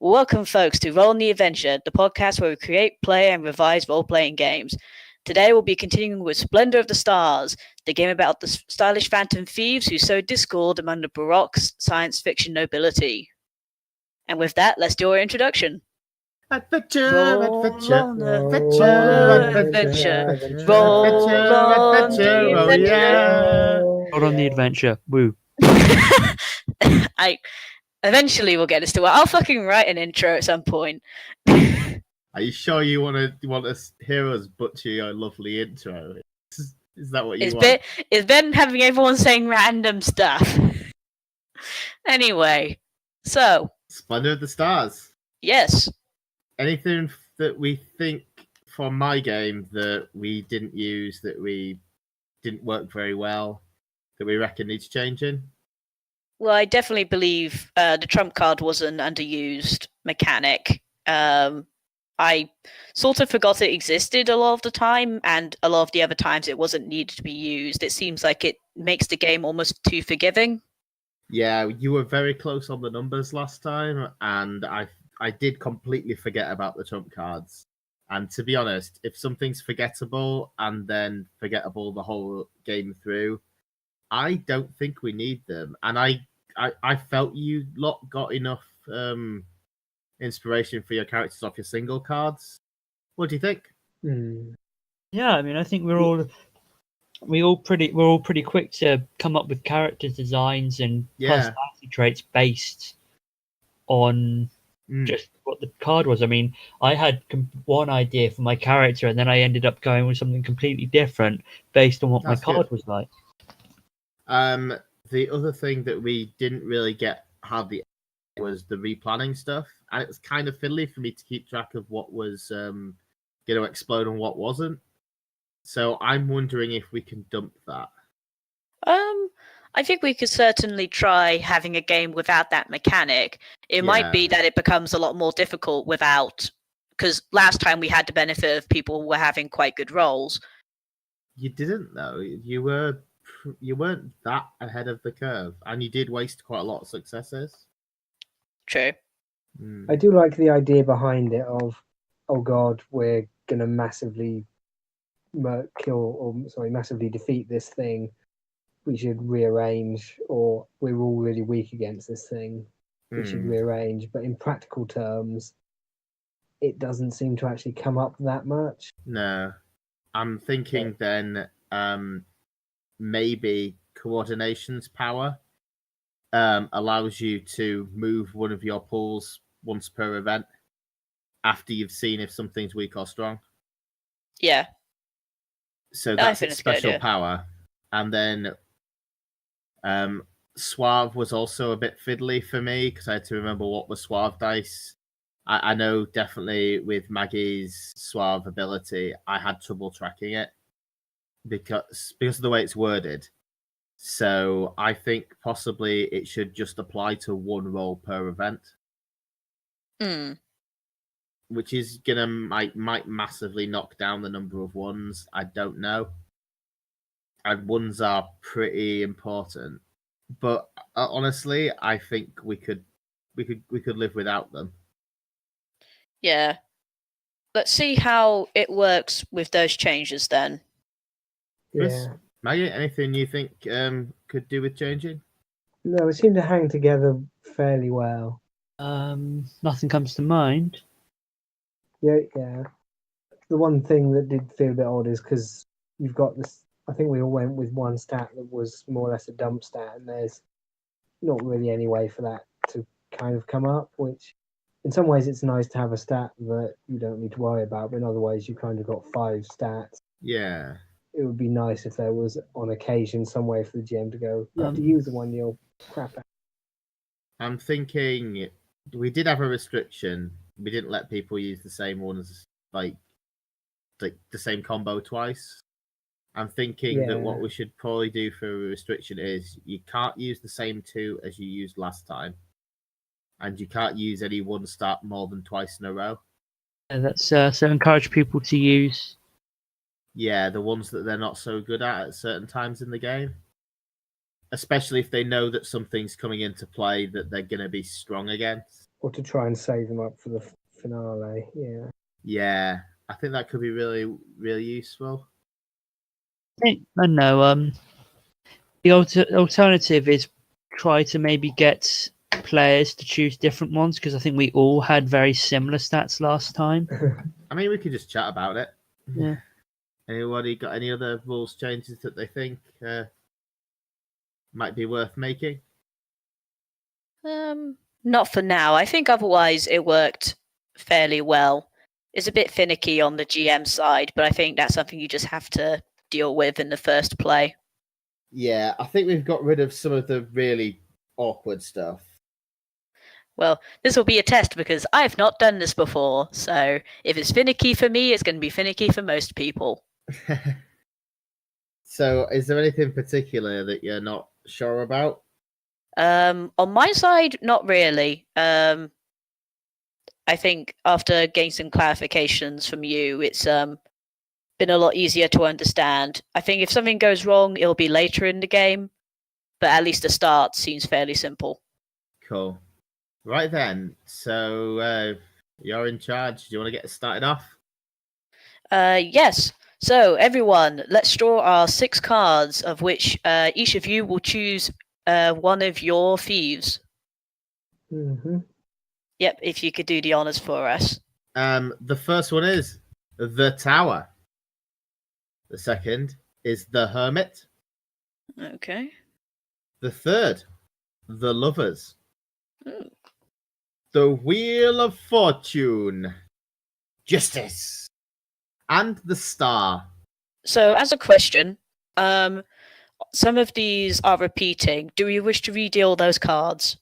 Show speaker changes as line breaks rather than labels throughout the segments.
Welcome, folks, to Roll the Adventure, the podcast where we create, play, and revise role-playing games. Today we'll be continuing with Splendor of the Stars, the game about the stylish phantom thieves who sowed discord among the Baroque science fiction nobility. And with that, let's do our introduction.
Adventure.
Roll on
the adventure. Woo.
Eventually we'll get this to. I'll fucking write an intro at some point.
Are you sure you want to hear us butcher your lovely intro? Is that what you want?
It's been having everyone saying random stuff. Anyway, so
Splendor of the Stars.
Yes.
Anything that we think from my game that we didn't use, that we didn't work very well, that we reckon needs changing?
Well, I definitely believe the trump card was an underused mechanic. I sort of forgot it existed a lot of the time, and a lot of the other times it wasn't needed to be used. It seems like it makes the game almost too forgiving.
Yeah, you were very close on the numbers last time, and I did completely forget about the trump cards. And to be honest, if something's forgettable and then forgettable the whole game through, I don't think we need them. And I felt you lot got enough inspiration for your characters off your single cards. What do you think?
Yeah, I mean, I think we're all pretty quick to come up with character designs and personality traits based on just what the card was. I mean, I had one idea for my character, and then I ended up going with something completely different based on what my card was like.
The other thing that we didn't really get hardly was the replanning stuff, and it was kind of fiddly for me to keep track of what was going to explode and what wasn't. So I'm wondering if we can dump that.
I think we could certainly try having a game without that mechanic. It might be that it becomes a lot more difficult without, because last time we had the benefit of people who were having quite good rolls.
You didn't, though. You weren't that ahead of the curve, and you did waste quite a lot of successes.
True.
I do like the idea behind it of, oh god, we're gonna massively massively defeat this thing. We should rearrange, or we're all really weak against this thing. We should rearrange. But in practical terms, it doesn't seem to actually come up that much.
No. I'm thinking then maybe coordination's power allows you to move one of your pools once per event after you've seen if something's weak or strong.
Yeah.
So that's a special power. And then Suave was also a bit fiddly for me because I had to remember what was Suave dice. I know definitely with Maggie's Suave ability, I had trouble tracking it because of the way it's worded. So I think possibly it should just apply to one roll per event. Which is gonna might massively knock down the number of ones. I don't know. And ones are pretty important. But honestly, I think we could live without them.
Yeah. Let's see how it works with those changes then.
Yeah.
Maggie, anything you think could do with changing?
No, it seemed to hang together fairly well.
Nothing comes to mind.
Yeah. The one thing that did feel a bit odd is because you've got this. I think we all went with one stat that was more or less a dump stat, and there's not really any way for that to kind of come up, which in some ways it's nice to have a stat that you don't need to worry about, but in other ways you kind of got 5 stats.
Yeah.
It would be nice if there was, on occasion, some way for the GM to go, you have to use the one you'll crap at.
I'm thinking we did have a restriction. We didn't let people use the same ones, like the same combo twice. I'm thinking that what we should probably do for a restriction is you can't use the same 2 as you used last time. And you can't use any one stat more than twice in a row.
That's so encourage people to use.
Yeah, the ones that they're not so good at certain times in the game. Especially if they know that something's coming into play that they're going to be strong against.
or to try and save them up for the finale. Yeah.
Yeah, I think that could be really, really useful.
I know. The alternative is try to maybe get players to choose different ones, because I think we all had very similar stats last time.
I mean, we could just chat about it.
Yeah.
Anybody got any other rules changes that they think might be worth making?
Not for now. I think otherwise it worked fairly well. It's a bit finicky on the GM side, but I think that's something you just have to deal with in the first play.
Yeah, I think we've got rid of some of the really awkward stuff.
Well, this will be a test because I've not done this before, so if it's finicky for me, it's going to be finicky for most people.
So, is there anything particular that you're not sure about?
On my side, not really. I think after getting some clarifications from you, it's been a lot easier to understand. I think if something goes wrong, it'll be later in the game, but at least the start seems fairly simple.
Cool. Right then. So, you're in charge. Do you want to get started off?
Yes. So, everyone, let's draw our 6 cards, of which each of you will choose one of your thieves.
Mm-hmm.
Yep, if you could do the honors for us.
The first one is the Tower. The second is the Hermit.
Okay.
The third, the Lovers.
Ooh.
The Wheel of Fortune. Justice. And the Star.
So, as a question, some of these are repeating. Do you wish to redeal those cards?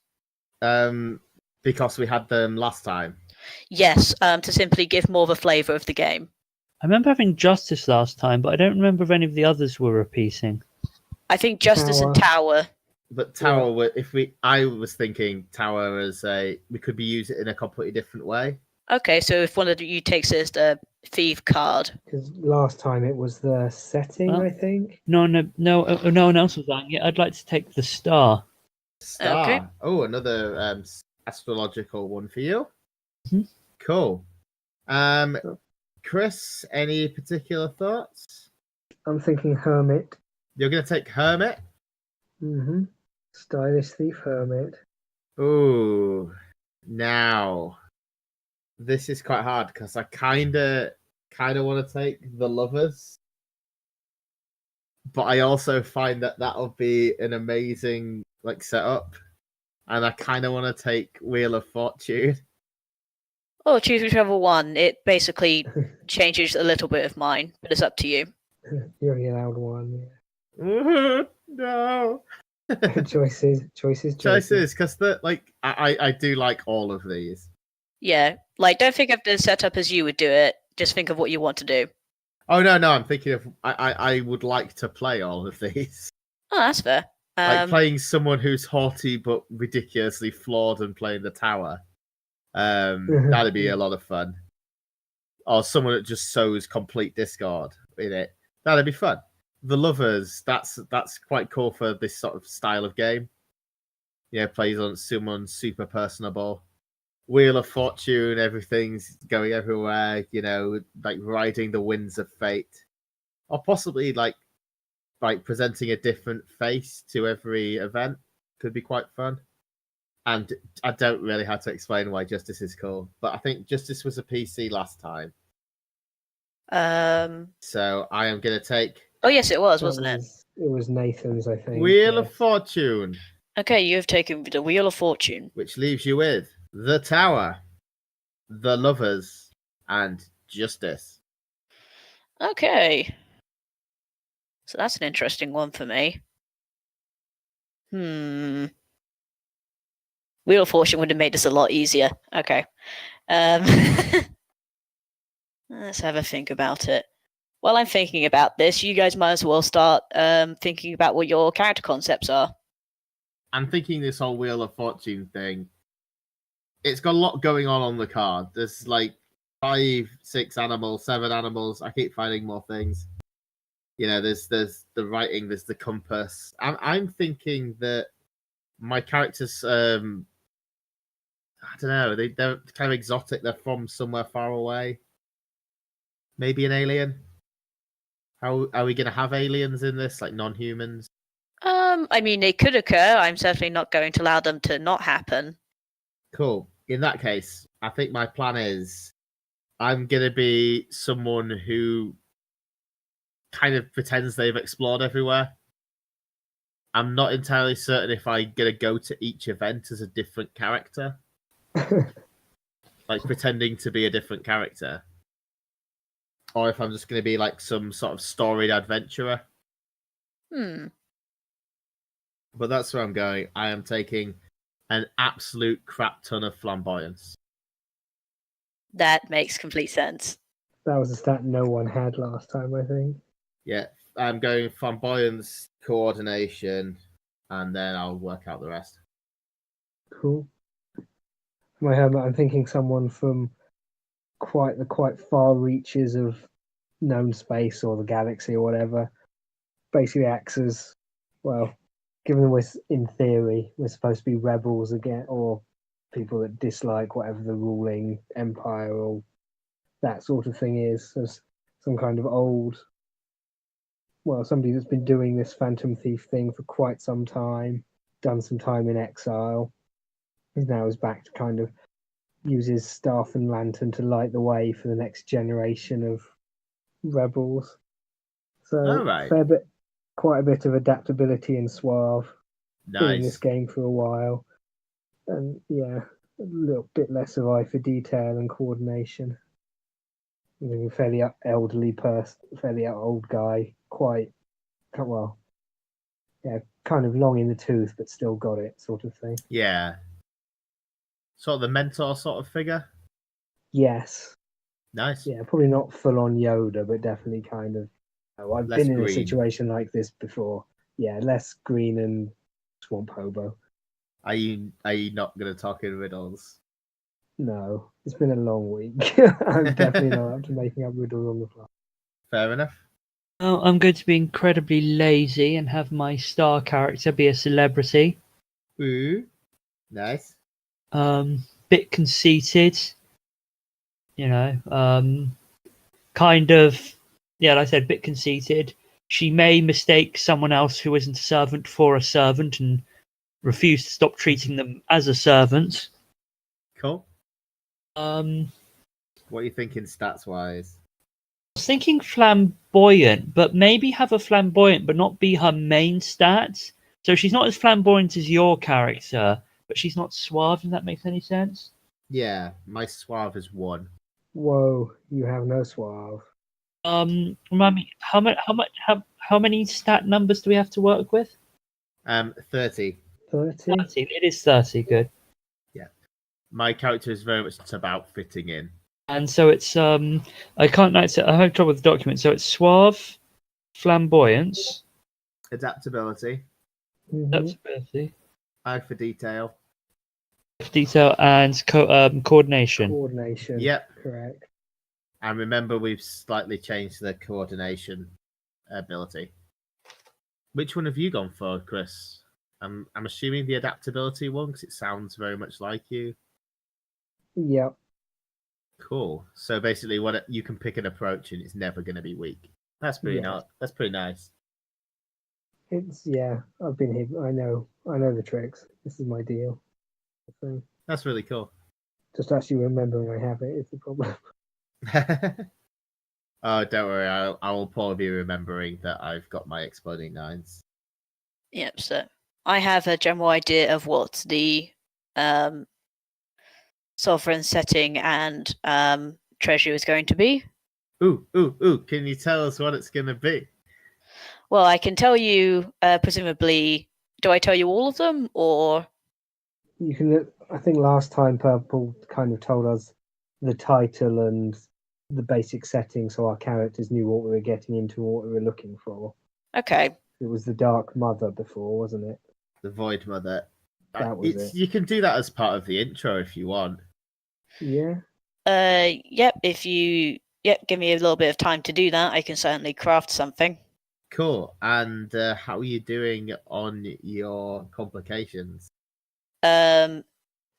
Because we had them last time.
Yes, to simply give more of a flavour of the game.
I remember having Justice last time, but I don't remember if any of the others were repeating.
I think Justice and Tower.
But Tower, I was thinking Tower as we could be used in a completely different way.
Okay, so if one of you takes it as the thief card.
Because last time it was the setting,
Well,
I think.
No one else was on. Yeah, I'd like to take the Star.
Star.
Okay.
Oh, another astrological one for you.
Mhm.
Cool. Chris, any particular thoughts?
I'm thinking Hermit.
You're going to take Hermit?
Mm-hmm. Stylish thief Hermit.
Ooh. Now, this is quite hard because I kind of want to take the Lovers. But I also find that that'll be an amazing setup. And I kind of want to take Wheel of Fortune.
Oh, choose whichever one. It basically changes a little bit of mine, but it's up to you.
You're the allowed one.
No.
Yeah. Choices,
because I do like all of these.
Yeah, don't think of the setup as you would do it. Just think of what you want to do.
Oh no, I'm thinking of I would like to play all of these.
Oh, that's fair.
Playing someone who's haughty but ridiculously flawed and playing the Tower. That'd be a lot of fun. Or someone that just sows complete discord in it. That'd be fun. The Lovers, that's quite cool for this sort of style of game. Yeah, plays on someone super personable. Wheel of Fortune, everything's going everywhere, riding the winds of fate. Or possibly like presenting a different face to every event could be quite fun. And I don't really have to explain why Justice is cool, but I think Justice was a PC last time. So I am going to take...
Oh, yes, it was, wasn't it?
It was Nathan's, I think.
Wheel of Fortune.
Okay, you have taken the Wheel of Fortune.
Which leaves you with the Tower, the Lovers, and Justice.
Okay. So that's an interesting one for me. Wheel of Fortune would have made this a lot easier. Okay. Let's have a think about it. While I'm thinking about this, you guys might as well start thinking about what your character concepts are.
I'm thinking this whole Wheel of Fortune thing, it's got a lot going on the card. There's 5, 6 animals, 7 animals. I keep finding more things. There's the writing, there's the compass. I'm thinking that my character's I don't know. They're kind of exotic. They're from somewhere far away. Maybe an alien. How are we going to have aliens in this, like non-humans?
I mean, they could occur. I'm certainly not going to allow them to not happen.
Cool. In that case, I think my plan is I'm going to be someone who kind of pretends they've explored everywhere. I'm not entirely certain if I'm going to go to each event as a different character. Like pretending to be a different character. Or if I'm just going to be like some sort of storied adventurer. But that's where I'm going. I am taking an absolute crap ton of flamboyance.
That makes complete sense.
That was a stat no one had last time, I think.
Yeah, I'm going flamboyance, coordination, and then I'll work out the rest.
Cool. For my helmet, I'm thinking someone from quite far reaches of known space or the galaxy or whatever. Basically acts as, well, given we're in theory, we're supposed to be rebels again, or people that dislike whatever the ruling empire or that sort of thing is. As some kind of somebody that's been doing this Phantom Thief thing for quite some time, done some time in exile, is back to kind of use his staff and lantern to light the way for the next generation of rebels. So
Alright.
quite a bit of adaptability and suave. Been in this
Nice.
game for a while, and yeah, a little bit less of eye for detail and coordination. A fairly elderly person, fairly old guy, quite well, yeah, kind of long in the tooth, but still got it, sort of thing.
Yeah. Sort of the mentor sort of figure.
Yes.
Nice.
Yeah, probably not full on Yoda, but definitely kind of. Oh, I've
Less
been in
green.
a situation like this before. Yeah, less green and swamp hobo.
Are you not going to talk in riddles?
No, it's been a long week. I'm definitely not up to making up riddles on the fly.
Fair enough.
Oh, I'm going to be incredibly lazy and have my star character be a celebrity.
Ooh. Nice.
Bit conceited. Kind of, yeah, like I said, bit conceited. She may mistake someone else who isn't a servant for a servant and refuse to stop treating them as a servant.
Cool.
What
are you thinking stats wise?
I was thinking flamboyant, but maybe have a flamboyant but not be her main stat. So she's not as flamboyant as your character, but she's not suave, if that makes any sense.
Yeah, my suave is 1.
Whoa, you have no suave.
Remind me, how many stat numbers do we have to work with?
30.
30?
30. It is 30, good.
Yeah. My character is very much about fitting in.
And so it's I have trouble with the document. So it's suave, flamboyance,
adaptability,
Mm-hmm.
eye for detail,
and coordination.
Coordination.
Yep.
Correct.
And remember, we've slightly changed the coordination ability. Which one have you gone for, Chris? I'm assuming the adaptability one because it sounds very much like you.
Yep.
Cool. So basically, what you can pick an approach and it's never going to be weak. That's pretty nice. That's pretty nice.
I've been here. I know the tricks. This is my deal. So
that's really cool.
Just actually remembering I have it is the problem.
Oh, don't worry. I will probably be remembering that I've got my exploding 9s.
Yep. So I have a general idea of what the sovereign setting and treasure is going to be.
Ooh! Can you tell us what it's going to be?
Well, I can tell you, presumably. Do I tell you all of them, or
you can? I think last time Purple kind of told us the title and the basic setting, so our characters knew what we were getting into, what we were looking for.
Okay.
It was the Dark Mother before, wasn't it?
The Void Mother.
That was it.
You can do that as part of the intro if you want.
Yeah.
Yep. If you give me a little bit of time to do that, I can certainly craft something.
Cool. And how are you doing on your complications?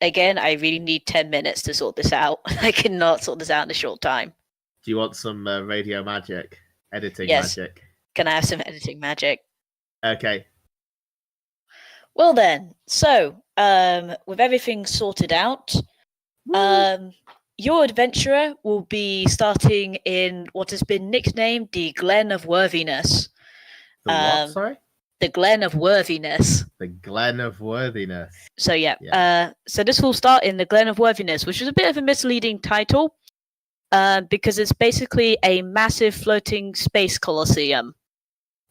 again, I really need 10 minutes to sort this out. I cannot sort this out in a short time.
Do you want some radio magic? Editing
Yes.
magic?
Can I have some editing magic?
Okay.
Well then, so with everything sorted out, your adventurer will be starting in what has been nicknamed the Glen of Worthiness.
The what, sorry?
The Glen of Worthiness.
The Glen of Worthiness.
So so this will start in the Glen of Worthiness, which is a bit of a misleading title, because it's basically a massive floating space colosseum.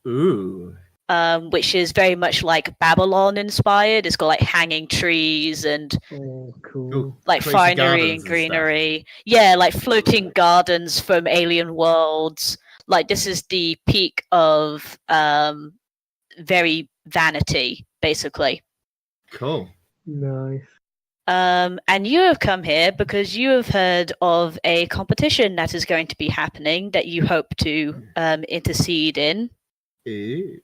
Ooh.
Which is very much like Babylon inspired. It's got like hanging trees and
cool.
like
Crazy
finery and
gardens
greenery. Yeah, like floating gardens from alien worlds. Like this is the peak of very vanity, basically.
Cool.
Nice.
And you have come here because you have heard of a competition that is going to be happening that you hope to intercede in.
Ooh.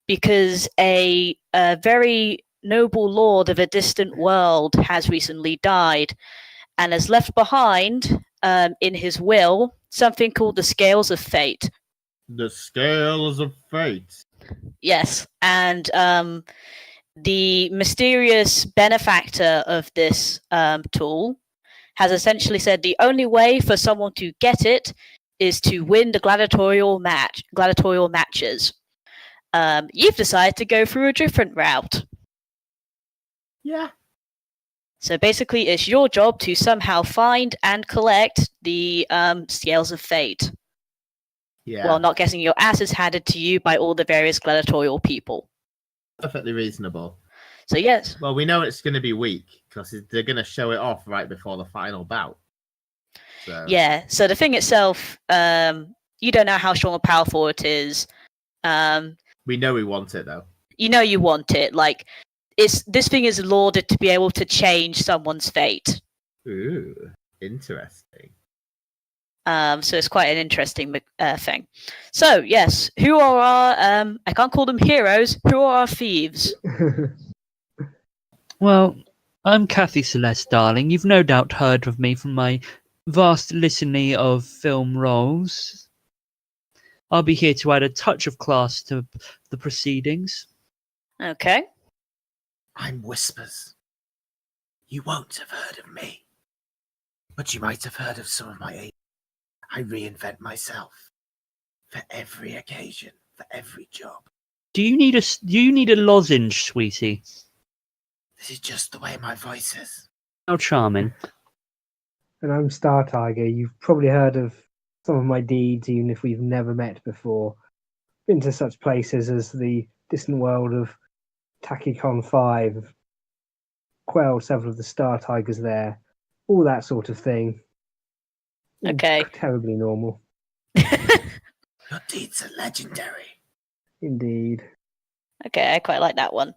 Because a very noble lord of a distant world has recently died and has left behind in his will something called the Scales of Fate.
The Scales of Fate.
Yes, and the mysterious benefactor of this tool has essentially said the only way for someone to get it is to win the gladiatorial matches. You've decided to go through a different route.
Yeah.
So basically, it's your job to somehow find and collect the Scales of Fate.
Yeah.
While not getting your asses handed to you by all the various gladiatorial people.
Perfectly reasonable.
So yes.
Well, we know it's going to be weak because they're going to show it off right before the final bout. So.
Yeah. So the thing itself, you don't know how strong or powerful it is.
We know we want it, though.
You know you want it. Like, this thing is lauded to be able to change someone's fate.
Ooh, interesting.
So it's quite an interesting thing. So, yes, who are our... I can't call them heroes. Who are our thieves?
Well, I'm Kathy Celeste Darling. You've no doubt heard of me from my vast litany of film roles. I'll be here to add a touch of class to the proceedings.
Okay.
I'm Whispers. You won't have heard of me, but you might have heard of some of my agents. I reinvent myself for every occasion, for every job.
Do you need a lozenge, sweetie?
This is just the way my voice is.
How charming.
And I'm Star Tiger. You've probably heard of some of my deeds, even if we've never met before. Been to such places as the distant world of Tachicon 5, quelled several of the Star Tigers there, all that sort of thing.
Okay.
Terribly normal.
Your deeds are legendary.
Indeed.
Okay, I quite like that one.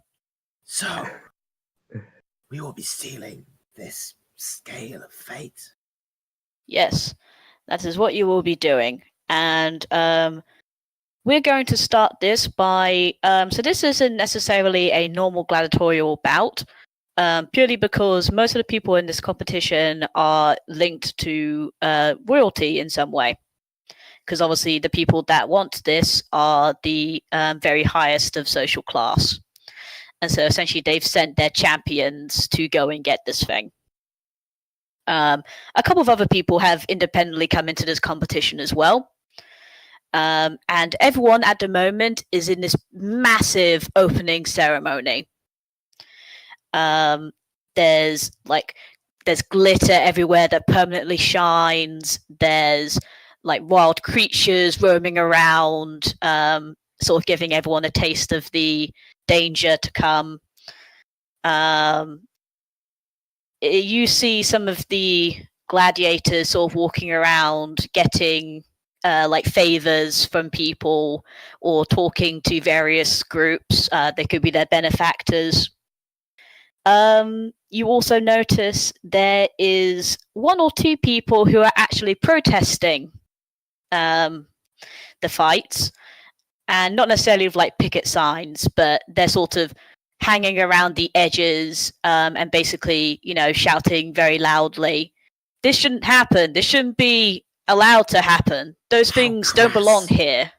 So, we will be stealing this Scale of Fate.
Yes, that is what you will be doing. And we're going to start this by... so this isn't necessarily a normal gladiatorial bout, purely because most of the people in this competition are linked to royalty in some way. Because obviously the people that want this are the very highest of social class. And so essentially they've sent their champions to go and get this thing. A couple of other people have independently come into this competition as well. And everyone at the moment is in this massive opening ceremony. There's glitter everywhere that permanently shines. There's like wild creatures roaming around, sort of giving everyone a taste of the danger to come. You see some of the gladiators sort of walking around getting like favors from people or talking to various groups. They could be their benefactors. You also notice there is one or two people who are actually protesting the fights, and not necessarily with like picket signs, but they're sort of hanging around the edges and basically, shouting very loudly. This shouldn't happen. This shouldn't be allowed to happen. Those things don't belong here.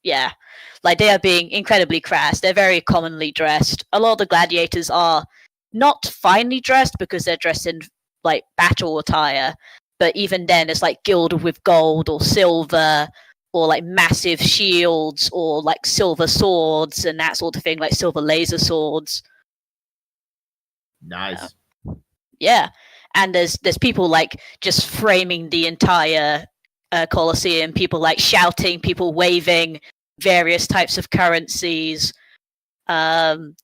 Yeah. Like, they are being incredibly crass. They're very commonly dressed. A lot of the gladiators are not finely dressed because they're dressed in, like, battle attire. But even then, it's, like, gilded with gold or silver or, like, massive shields or, like, silver swords and that sort of thing, like silver laser swords.
Nice.
Yeah. And there's people, like, just framing the entire Colosseum. People, like, shouting, people waving various types of currencies, and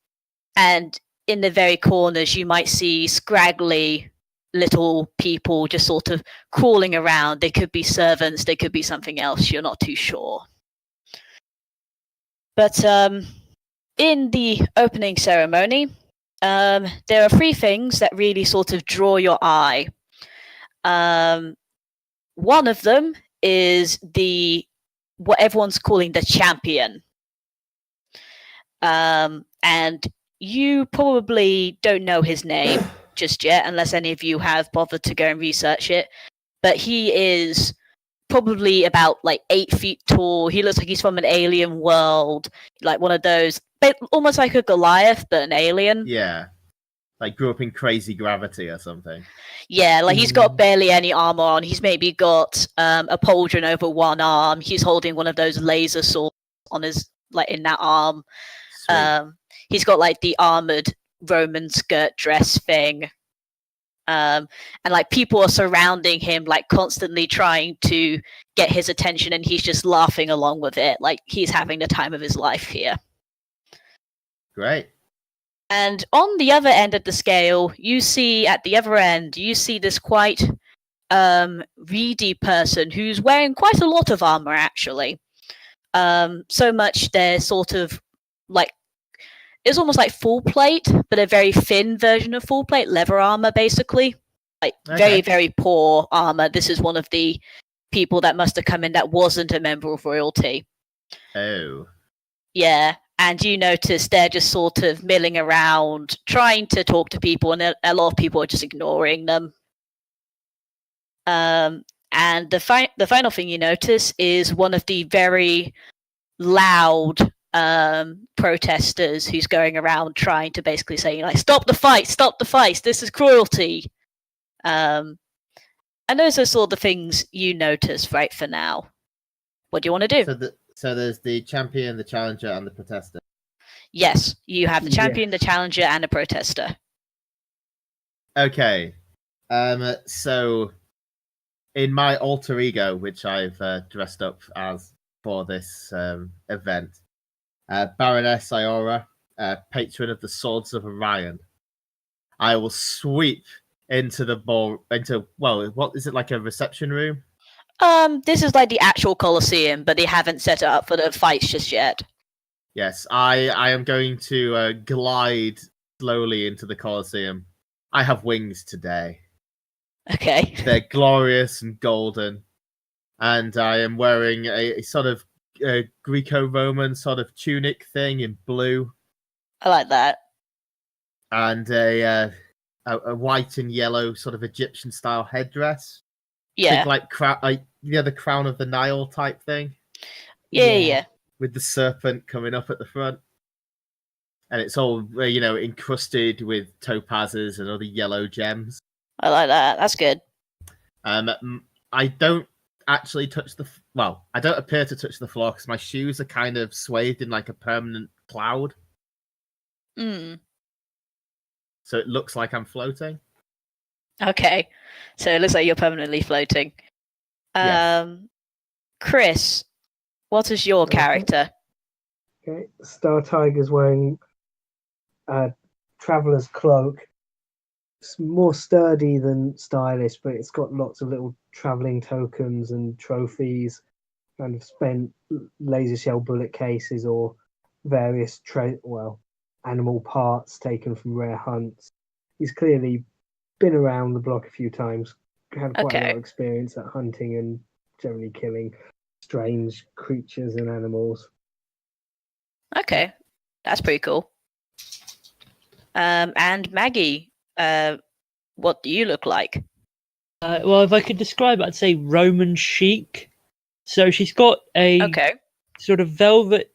in the very corners you might see scraggly little people just sort of crawling around. They could be servants, they could be something else, you're not too sure. But in the opening ceremony, there are three things that really sort of draw your eye. One of them is what everyone's calling the champion. And you probably don't know his name just yet, unless any of you have bothered to go and research it. But he is probably about, like, 8 feet tall. He looks like he's from an alien world, like one of those, almost like a Goliath, but an alien.
Yeah. Like, grew up in crazy gravity or something.
Yeah, like, he's got barely any armor on. He's maybe got a pauldron over one arm. He's holding one of those laser swords on his, like, in that arm. He's got, like, the armored Roman skirt dress thing. And, like, people are surrounding him, like, constantly trying to get his attention, and he's just laughing along with it. Like, he's having the time of his life here.
Great.
And on the other end of the scale, you see this quite reedy person who's wearing quite a lot of armor, actually. So much they're sort of like, it's almost like full plate, but a very thin version of full plate, leather armor, basically. Like, very, very poor armor. This is one of the people that must have come in that wasn't a member of royalty.
Oh.
Yeah. And you notice they're just sort of milling around, trying to talk to people, and a lot of people are just ignoring them. And the final thing you notice is one of the very loud protesters who's going around trying to basically say, like, stop the fight, this is cruelty. And those are sort of the things you notice right for now. What do you want to do?
So there's the champion, the challenger, and the protester.
Yes, you have the champion, the challenger, and the protester.
Okay. So in my alter ego, which I've dressed up as for this event, Baroness Iora, patron of the Swords of Orion, I will sweep into the ball. What is it, like a reception room?
This is like the actual Colosseum, but they haven't set it up for the fights just yet.
Yes, I am going to glide slowly into the Colosseum. I have wings today.
Okay.
They're glorious and golden. And I am wearing a sort of Greco-Roman sort of tunic thing in blue.
I like that.
And a white and yellow sort of Egyptian-style headdress.
Yeah.
Think like the crown of the Nile type thing.
Yeah.
With the serpent coming up at the front. And it's all, encrusted with topazes and other yellow gems.
I like that. That's good.
I don't actually I don't appear to touch the floor because my shoes are kind of swathed in like a permanent cloud.
Mm.
So it looks like I'm floating.
Okay. So it looks like you're permanently floating.
Yes.
Chris, what is your character?
Okay. Star Tiger's wearing a traveler's cloak. It's more sturdy than stylish, but it's got lots of little traveling tokens and trophies, kind of spent laser shell bullet cases or various animal parts taken from rare hunts. He's clearly been around the block a few times, had quite a lot of experience at hunting and generally killing strange creatures and animals.
Okay, that's pretty cool. And Maggie, what do you look like?
Well, if I could describe it, I'd say Roman chic. So she's got a
Okay.
sort of velvet,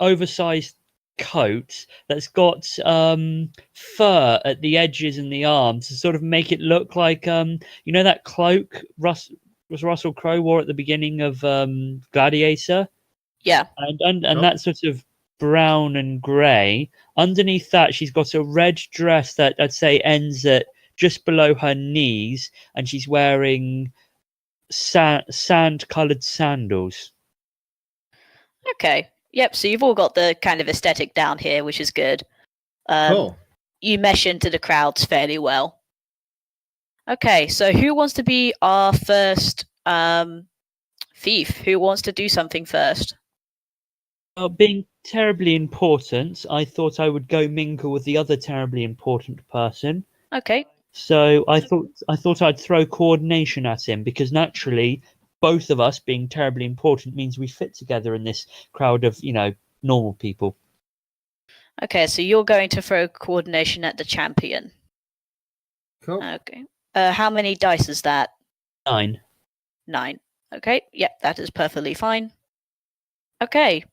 oversized coat that's got fur at the edges and the arms to sort of make it look like that cloak Russell Crowe wore at the beginning of Gladiator.
Yeah.
And
Cool.
that sort of brown and grey. Underneath that, she's got a red dress that I'd say ends at just below her knees, and she's wearing sand-coloured sandals.
Okay. Yep. So you've all got the kind of aesthetic down here, which is good.
Cool.
You mesh into the crowds fairly well. Okay. So who wants to be our first thief? Who wants to do something first?
Well, being terribly important, I thought I would go mingle with the other terribly important person.
Okay.
So I thought I'd throw coordination at him, because naturally, both of us being terribly important means we fit together in this crowd of, normal people.
Okay. So you're going to throw coordination at the champion.
Cool.
Okay. How many dice is that?
9.
9. Okay. Yep. That is perfectly fine. Okay.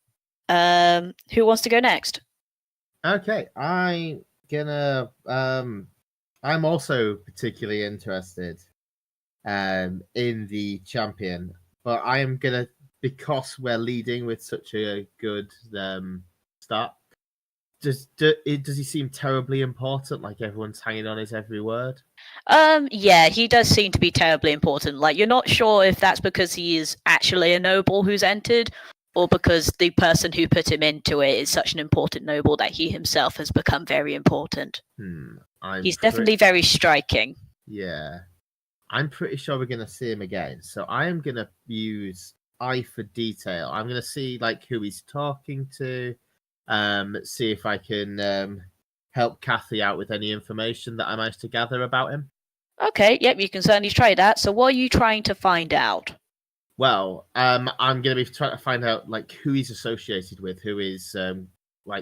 Who wants to go next?
Okay, I'm gonna. I'm also particularly interested in the champion, but I am gonna, because we're leading with such a good start. Does he seem terribly important? Like everyone's hanging on his every word?
Yeah, he does seem to be terribly important. Like, you're not sure if that's because he is actually a noble who's entered, or because the person who put him into it is such an important noble that he himself has become very important. He's definitely very striking.
Yeah. I'm pretty sure we're going to see him again. So I am going to use eye for detail. I'm going to see who he's talking to, see if I can help Kathy out with any information that I managed to gather about him.
Okay, yep, you can certainly try that. So what are you trying to find out?
Well, I'm going to be trying to find out who he's associated with, who his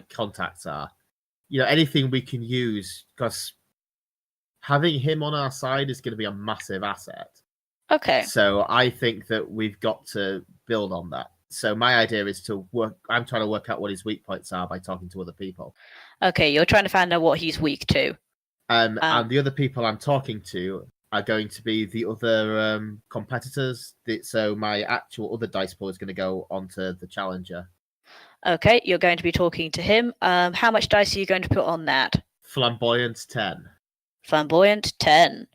contacts are. Anything we can use, because having him on our side is going to be a massive asset.
Okay.
So I think that we've got to build on that. So my idea is I'm trying to work out what his weak points are by talking to other people.
Okay, you're trying to find out what he's weak to.
And the other people I'm talking to are going to be the other competitors. So my actual other dice pool is going to go onto the challenger.
Okay, you're going to be talking to him. How much dice are you going to put on that?
Flamboyant 10.
Flamboyant 10.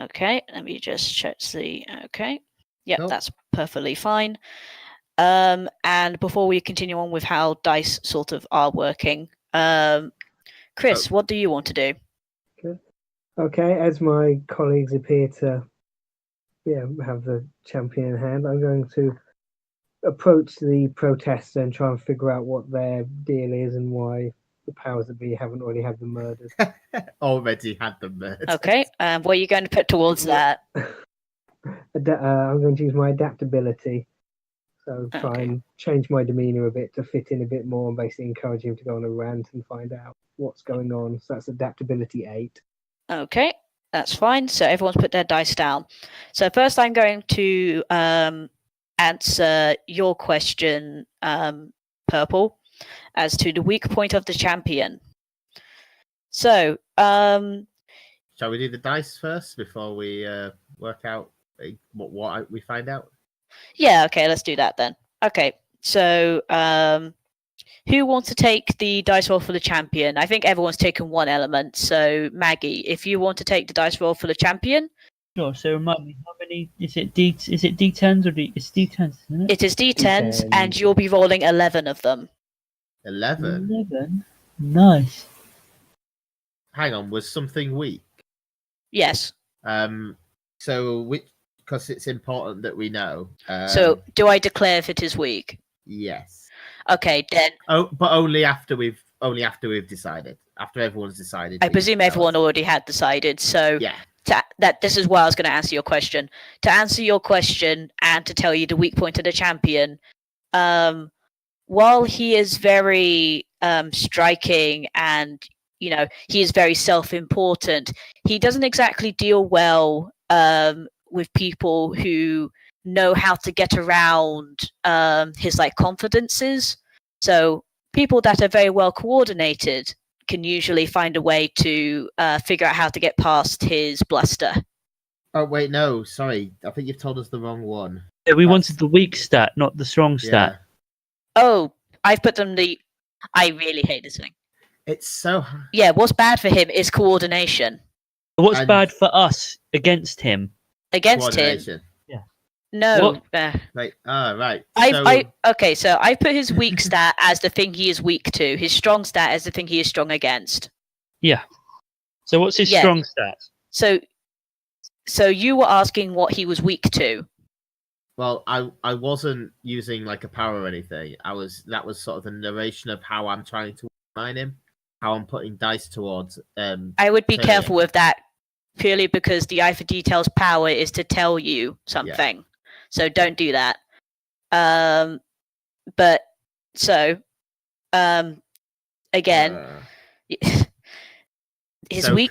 Okay, let me just check the... Okay. Yep,
Cool.
That's perfectly fine. And before we continue on with how dice sort of are working, Chris, what do you want to do?
Okay, as my colleagues appear to have the champion in hand, I'm going to approach the protester and try and figure out what their deal is and why the powers that be haven't already had them murdered.
Already had them murdered.
Okay, what are you going to put towards that?
I'm going to use my adaptability. So try and change my demeanour a bit to fit in a bit more and basically encourage him to go on a rant and find out what's going on. So that's adaptability 8.
Okay, that's fine. So everyone's put their dice down. So first I'm going to answer your question, Purple, as to the weak point of the champion. So,
shall we do the dice first before we work out what we find out?
Yeah, okay, let's do that then. Okay, so who wants to take the dice roll for the champion? I think everyone's taken one element. So Maggie, if you want to take the dice roll for the champion.
Sure. So remind me, how many is it? Is it D10s or it's D10s? Isn't it?
It is D10s, and you'll be rolling 11 of them.
11.
11. Nice.
Hang on, was something weak?
Yes.
So because it's important that we know.
So do I declare if it is weak?
Yes.
Okay, then.
Oh, but only after we've decided. After everyone's decided.
I presume everyone already had decided. So
yeah.
This is why I was going to answer your question. To answer your question and to tell you the weak point of the champion, while he is very striking and he is very self-important. He doesn't exactly deal well with people who know how to get around his confidences. So people that are very well coordinated can usually find a way to figure out how to get past his bluster.
Oh wait, no, sorry. I think you've told us the wrong one.
Yeah, we wanted the weak stat, not the strong stat.
Oh, I've put them I really hate this thing.
It's so...
Yeah, what's bad for him is coordination.
What's bad for us against him?
Against him?
Yeah.
No.
Right. Right.
Okay, so I put his weak stat as the thing he is weak to. His strong stat as the thing he is strong against.
Yeah. So what's his strong stat?
So you were asking what he was weak to.
Well, I wasn't using a power or anything. That was sort of the narration of how I'm trying to mine him, how I'm putting dice towards.
I would be careful with that, purely because the eye for details power is to tell you something. Yeah. So don't do that. But so again, his weak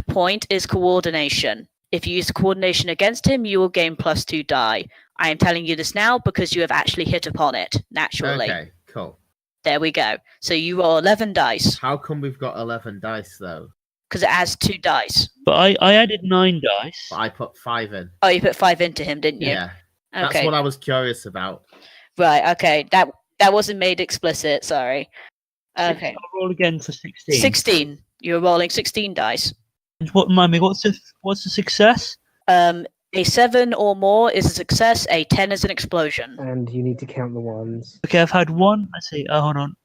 point is coordination. If you use coordination against him, you will gain +2 die. I am telling you this now because you have actually hit upon it naturally.
Okay, cool.
There we go. So you roll 11 dice.
How come we've got 11 dice though?
Because it adds 2 dice.
But I added 9 dice.
But I put 5 in.
Oh, you put 5 into him, didn't you?
Yeah. Okay. That's what I was curious about.
Right. Okay. That wasn't made explicit. Sorry. Okay.
I'll roll again for 16.
16. You're rolling 16 dice.
Remind me, what's a success?
A 7 or more is a success. A 10 is an explosion.
And you need to count the ones.
Okay, I've had 1. Let's see. Hold on.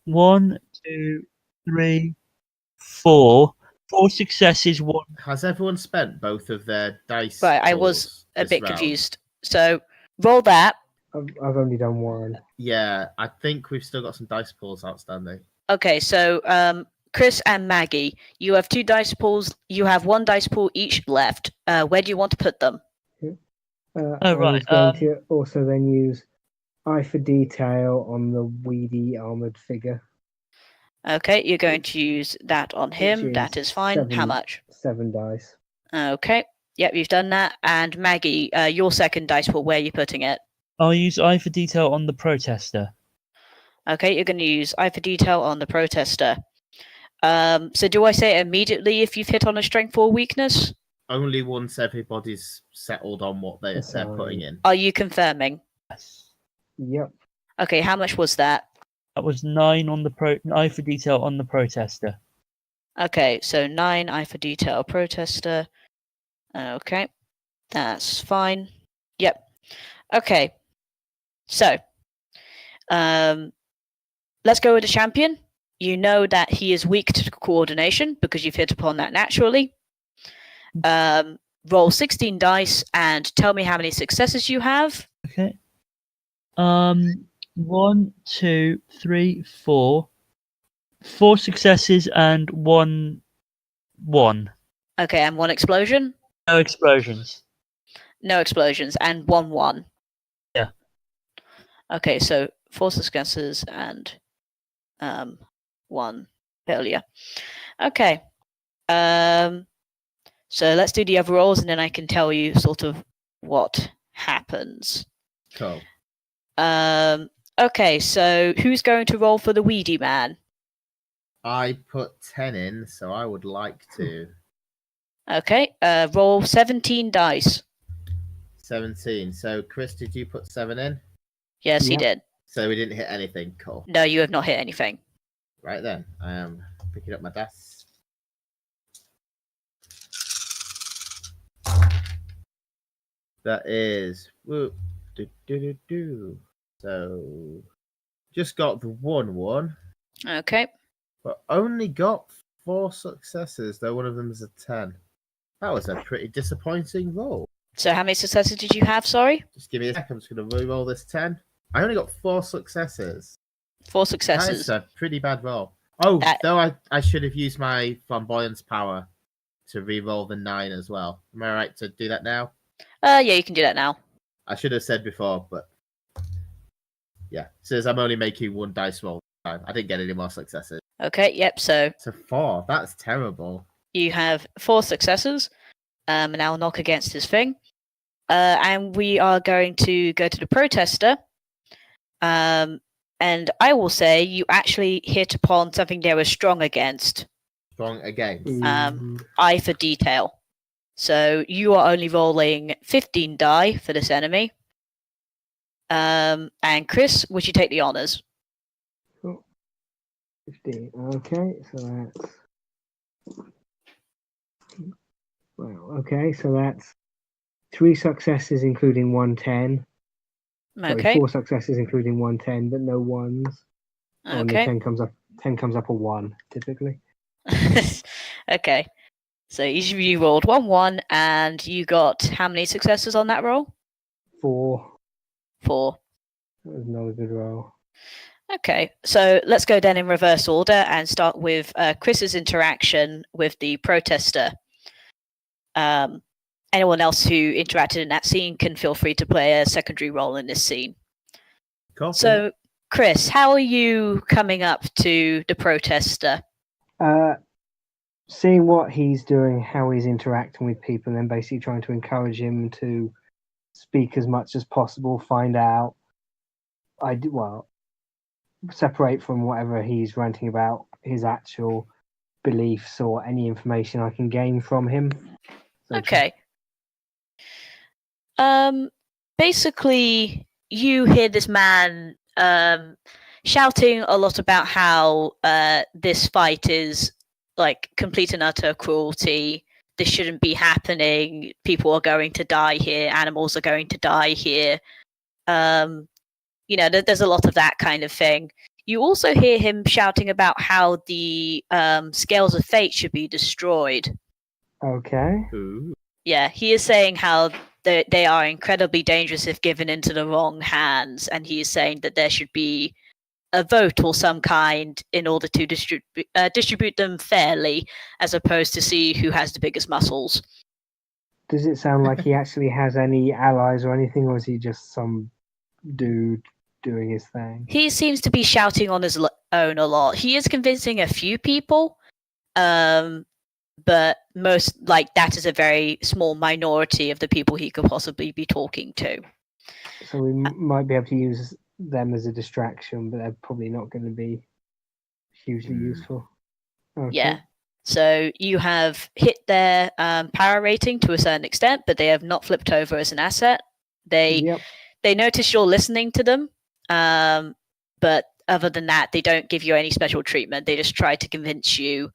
1, 2, 3, 4. 4 successes. 1.
Has everyone spent both of their dice?
Right. I was a bit confused. So roll that.
I've only done 1.
Yeah, I think we've still got some dice pools outstanding.
Okay, so Chris and Maggie, you have 2 dice pools. You have 1 dice pool each left. Where do you want to put them?
Right.
I was going to also then use eye for detail on the weedy armored figure.
Okay, you're going to use that on him. That is fine. How much?
7 dice.
Okay. Yep, you've done that. And Maggie, your second dice pool, where are you putting it?
I'll use eye for detail on the protester.
Okay, you're going to use eye for detail on the protester. So do I say it immediately if you've hit on a strength or weakness?
Only once everybody's settled on what they're putting in.
Are you confirming?
Yes.
Yep.
Okay, how much was that?
That was 9 on the eye for detail on the protester.
Okay, so 9 eye for detail protester. Okay, that's fine. Yep. Okay, so let's go with the champion. You know that he is weak to coordination because you've hit upon that naturally. Roll 16 dice and tell me how many successes you have.
Okay. 1, 2, 3, 4. 4 successes and 1.
Okay, and 1 explosion?
No explosions.
No explosions, and 1.
Yeah.
Okay, so 4 successes and 1 failure. Okay. So let's do the other rolls, and then I can tell you sort of what happens.
Cool.
Okay, so who's going to roll for the weedy man?
I put 10 in, so I would like to.
Okay, roll 17 dice.
17. So, Chris, did you put 7 in?
Yes, he did.
So we didn't hit anything. Cool.
No, you have not hit anything.
Right then, I am picking up my dice. That is so just got the 1.
Okay.
But only got 4 successes, though one of them is a 10. That was a pretty disappointing roll.
So how many successes did you have, sorry?
Just give me a second, I'm just going to re-roll this 10. I only got 4 successes.
4 successes.
That's a pretty bad roll. Oh, though I should have used my flamboyance power to re-roll the 9 as well. Am I right to do that now?
Yeah, you can do that now.
I should have said before, but yeah. It says I'm only making 1 dice roll. I didn't get any more successes.
Okay, yep. So
4. That's terrible.
you have 4 successes, and I'll knock against his thing. And we are going to go to the protester. And I will say you actually hit upon something they were strong against.
Strong against.
Eye for detail. So you are only rolling 15 die for this enemy. And Chris, would you take the honors?
15. Okay, so that's. Well, okay, so that's 3 successes, including 110.
Okay.
Sorry, 4 successes, including 110, but no ones.
Okay.
And the 10 comes up a 1, typically.
Okay. So each of you rolled 1-1, and you got how many successes on that roll?
4.
4.
That was not a good roll.
Okay, so let's go then in reverse order and start with Chris's interaction with the protester. Anyone else who interacted in that scene can feel free to play a secondary role in this scene.
Cool.
So, Chris, how are you coming up to the protester?
Seeing what he's doing, how he's interacting with people, and then basically trying to encourage him to speak as much as possible, find out. Separate from whatever he's ranting about, his actual beliefs or any information I can gain from him. So
Okay. Basically, you hear this man shouting a lot about how this fight is like complete and utter cruelty. This shouldn't be happening. People are going to die here. Animals are going to die here. There's a lot of that kind of thing. You also hear him shouting about how the scales of fate should be destroyed.
Okay.
Ooh.
Yeah, he is saying how they are incredibly dangerous if given into the wrong hands, and he is saying that there should be a vote or some kind in order to distribute them fairly, as opposed to see who has the biggest muscles.
Does it sound like he actually has any allies or anything, or is he just some dude doing his thing?
He seems to be shouting on his own a lot. He is convincing a few people, but most, that is a very small minority of the people he could possibly be talking to.
So we might be able to use them as a distraction, but they're probably not going to be hugely useful. Okay.
Yeah. So you have hit their power rating to a certain extent, but they have not flipped over as an asset. They notice you're listening to them, but other than that, they don't give you any special treatment. They just try to convince you,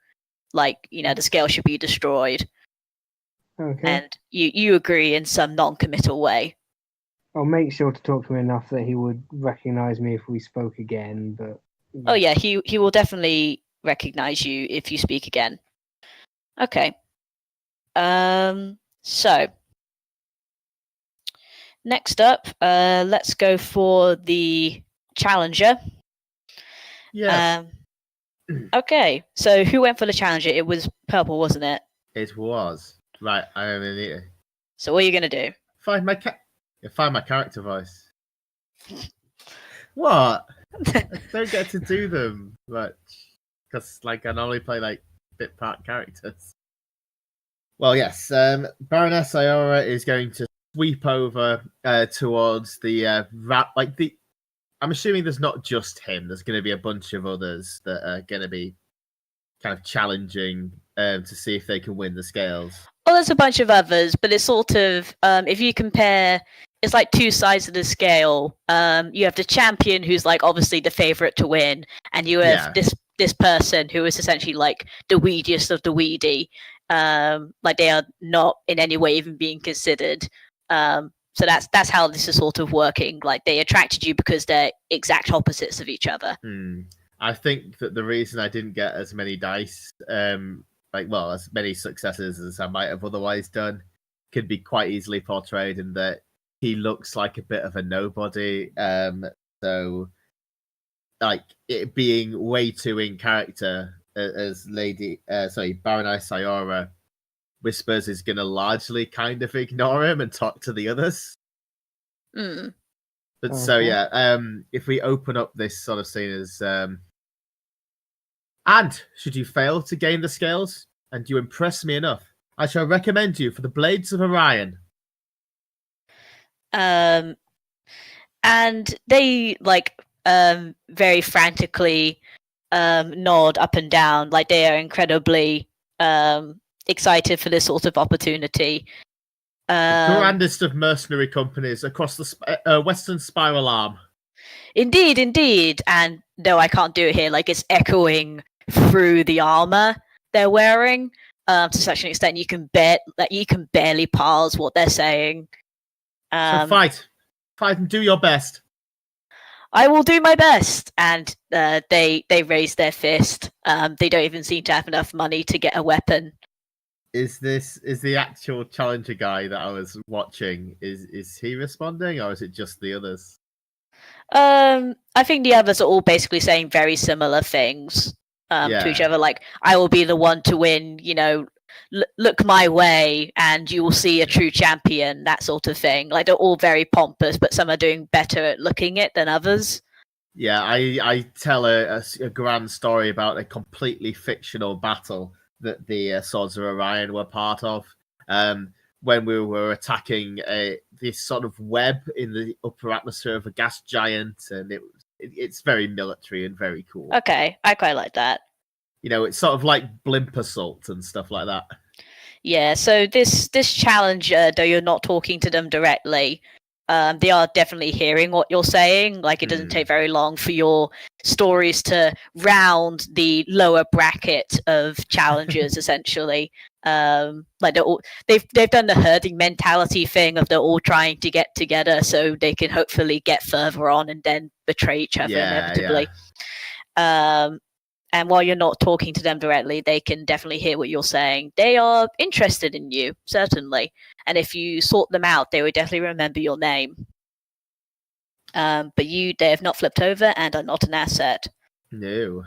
the scale should be destroyed.
Okay.
And you agree in some non-committal way.
I'll make sure to talk to him enough that he would recognize me if we spoke again, but...
Oh yeah, he will definitely recognize you if you speak again. Okay. So next up, let's go for the challenger.
Yes.
Okay, so who went for the challenger? It was purple, wasn't it?
It was. Right, I am in it.
So what are you gonna do?
Find my character voice. What? I don't get to do them much because, I normally play bit part characters. Well, yes. Baroness Iora is going to sweep over towards the I'm assuming there's not just him. There's going to be a bunch of others that are going to be kind of challenging to see if they can win the scales.
Well, there's a bunch of others, but it's sort of if you compare, it's like two sides of the scale. You have the champion, who's obviously the favorite to win, and you have this person who is essentially the weediest of the weedy. They are not in any way even being considered. So that's how this is sort of working. They attracted you because they're exact opposites of each other.
I think that the reason I didn't get as many dice, as many successes as I might have otherwise done, could be quite easily portrayed in that he looks like a bit of a nobody. So, it being way too in character as Baroness Iora Whispers is going to largely kind of ignore him and talk to the others. But so, yeah, if we open up this sort of scene as And should you fail to gain the skills, and you impress me enough, I shall recommend you for the Blades of Orion.
And they very frantically nod up and down, like they are incredibly excited for this sort of opportunity.
The grandest of mercenary companies across the Western Spiral Arm.
Indeed. And no, I can't do it here. Like, it's echoing through the armor they're wearing to such an extent you can barely parse what they're saying.
So fight and do your best.
I will do my best. And they raise their fist. They don't even seem to have enough money to get a weapon.
Is the actual challenger guy that I was watching? Is he responding, or is it just the others?
I think the others are all basically saying very similar things to each other. Like, I will be the one to win. Look my way, and you will see a true champion. That sort of thing. Like, they're all very pompous, but some are doing better at looking it than others.
Yeah, I tell a grand story about a completely fictional battle that the Swords of Orion were part of. When we were attacking this sort of web in the upper atmosphere of a gas giant, and it's very military and very cool.
Okay, I quite like that.
It's sort of like blimp assault and stuff like that.
Yeah, so this challenger, though you're not talking to them directly, they are definitely hearing what you're saying. Like, it doesn't take very long for your stories to round the lower bracket of challengers, essentially. Like, they've done the herding mentality thing of they're all trying to get together so they can hopefully get further on and then betray each other inevitably. And while you're not talking to them directly, they can definitely hear what you're saying. They are interested in you, certainly. And if you sort them out, they would definitely remember your name. But they have not flipped over and are not an asset.
No,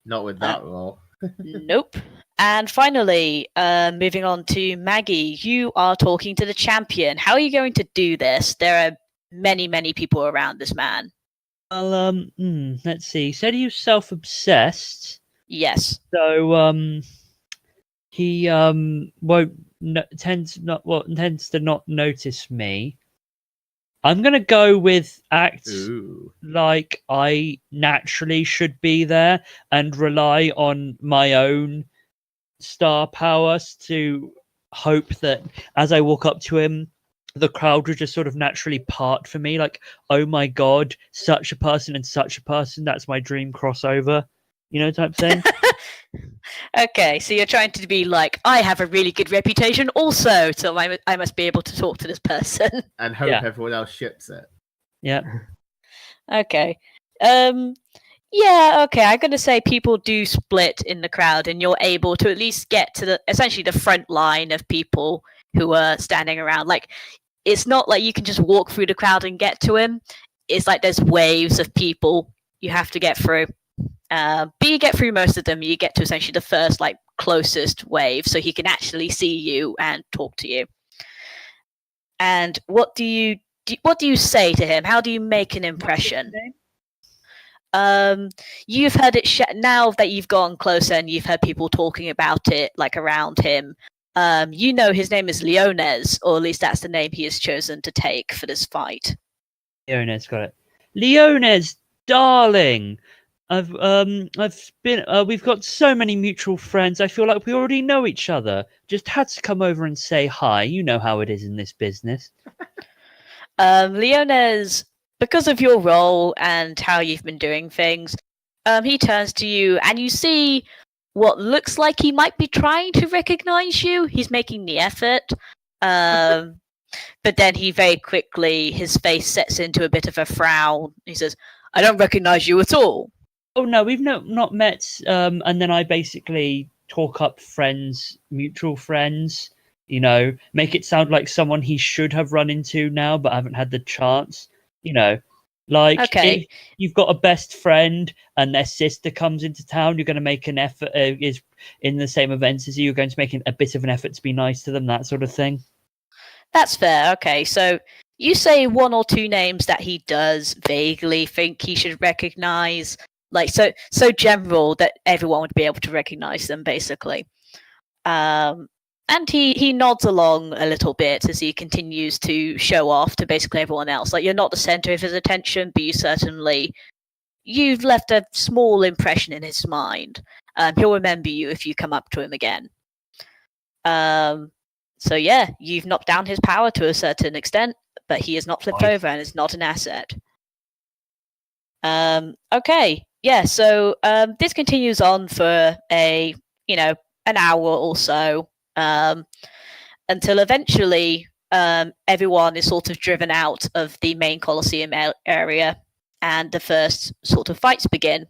not with that role.
Nope. And finally, moving on to Maggie, you are talking to the champion. How are you going to do this? There are many, many people around this man.
Well, let's see. You said he was self-obsessed.
Yes.
So, he tends to not notice me. I'm gonna go with act like I naturally should be there and rely on my own star powers to hope that as I walk up to him, the crowd would just sort of naturally part for me. Like, oh my god, such a person and such a person. That's my dream crossover, type thing.
Okay, so you're trying to be like, I have a really good reputation also, so I must be able to talk to this person.
And hope everyone else ships it.
Yeah.
Okay. Yeah, okay, I'm going to say people do split in the crowd, and you're able to at least get to essentially the front line of people who are standing around. Like, it's not like you can just walk through the crowd and get to him. It's like there's waves of people you have to get through. But you get through most of them. You get to essentially the first, closest wave, so he can actually see you and talk to you. And what do you say to him? How do you make an impression? You've heard it now that you've gone closer and you've heard people talking about it, around him. His name is Leones, or at least that's the name he has chosen to take for this fight.
Leones, got it. Leones, darling. We've got so many mutual friends. I feel like we already know each other. Just had to come over and say hi. You know how it is in this business.
Leones, because of your role and how you've been doing things, he turns to you and you see what looks like he might be trying to recognize you. He's making the effort. But then he very quickly, his face sets into a bit of a frown. He says, I don't recognize you at all.
Oh, no, we've not met. And then I basically talk up friends, mutual friends, make it sound like someone he should have run into now, but haven't had the chance,
Okay.
If you've got a best friend and their sister comes into town, you're going to make an effort, is in the same events as you, you're going to make a bit of an effort to be nice to them, that sort of thing.
That's fair. Okay, so you say one or two names that he does vaguely think he should recognize. like so general that everyone would be able to recognize them, basically. And he nods along a little bit as he continues to show off to basically everyone else. Like, you're not the center of his attention, but you've left a small impression in his mind. He'll remember you if you come up to him again. So yeah, you've knocked down his power to a certain extent, but he is not flipped over and is not an asset. Okay, yeah. So this continues on for an hour or so, until eventually everyone is sort of driven out of the main Colosseum area, and the first sort of fights begin.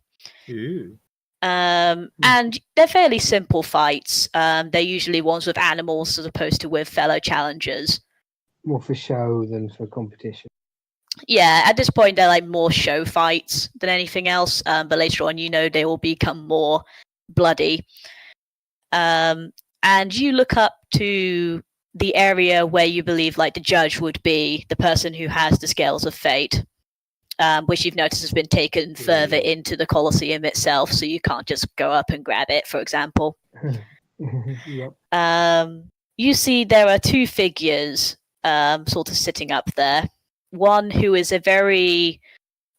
Ooh.
And they're fairly simple fights. They're usually ones with animals as opposed to with fellow challengers.
More for show than for competition.
Yeah, at this point they're like more show fights than anything else. But later on, they will become more bloody. And you look up to the area where you believe like the judge would be, the person who has the scales of fate. Which you've noticed has been taken further into the Colosseum itself, so you can't just go up and grab it, for example.
Yep.
You see there are two figures sort of sitting up there. One who is a very,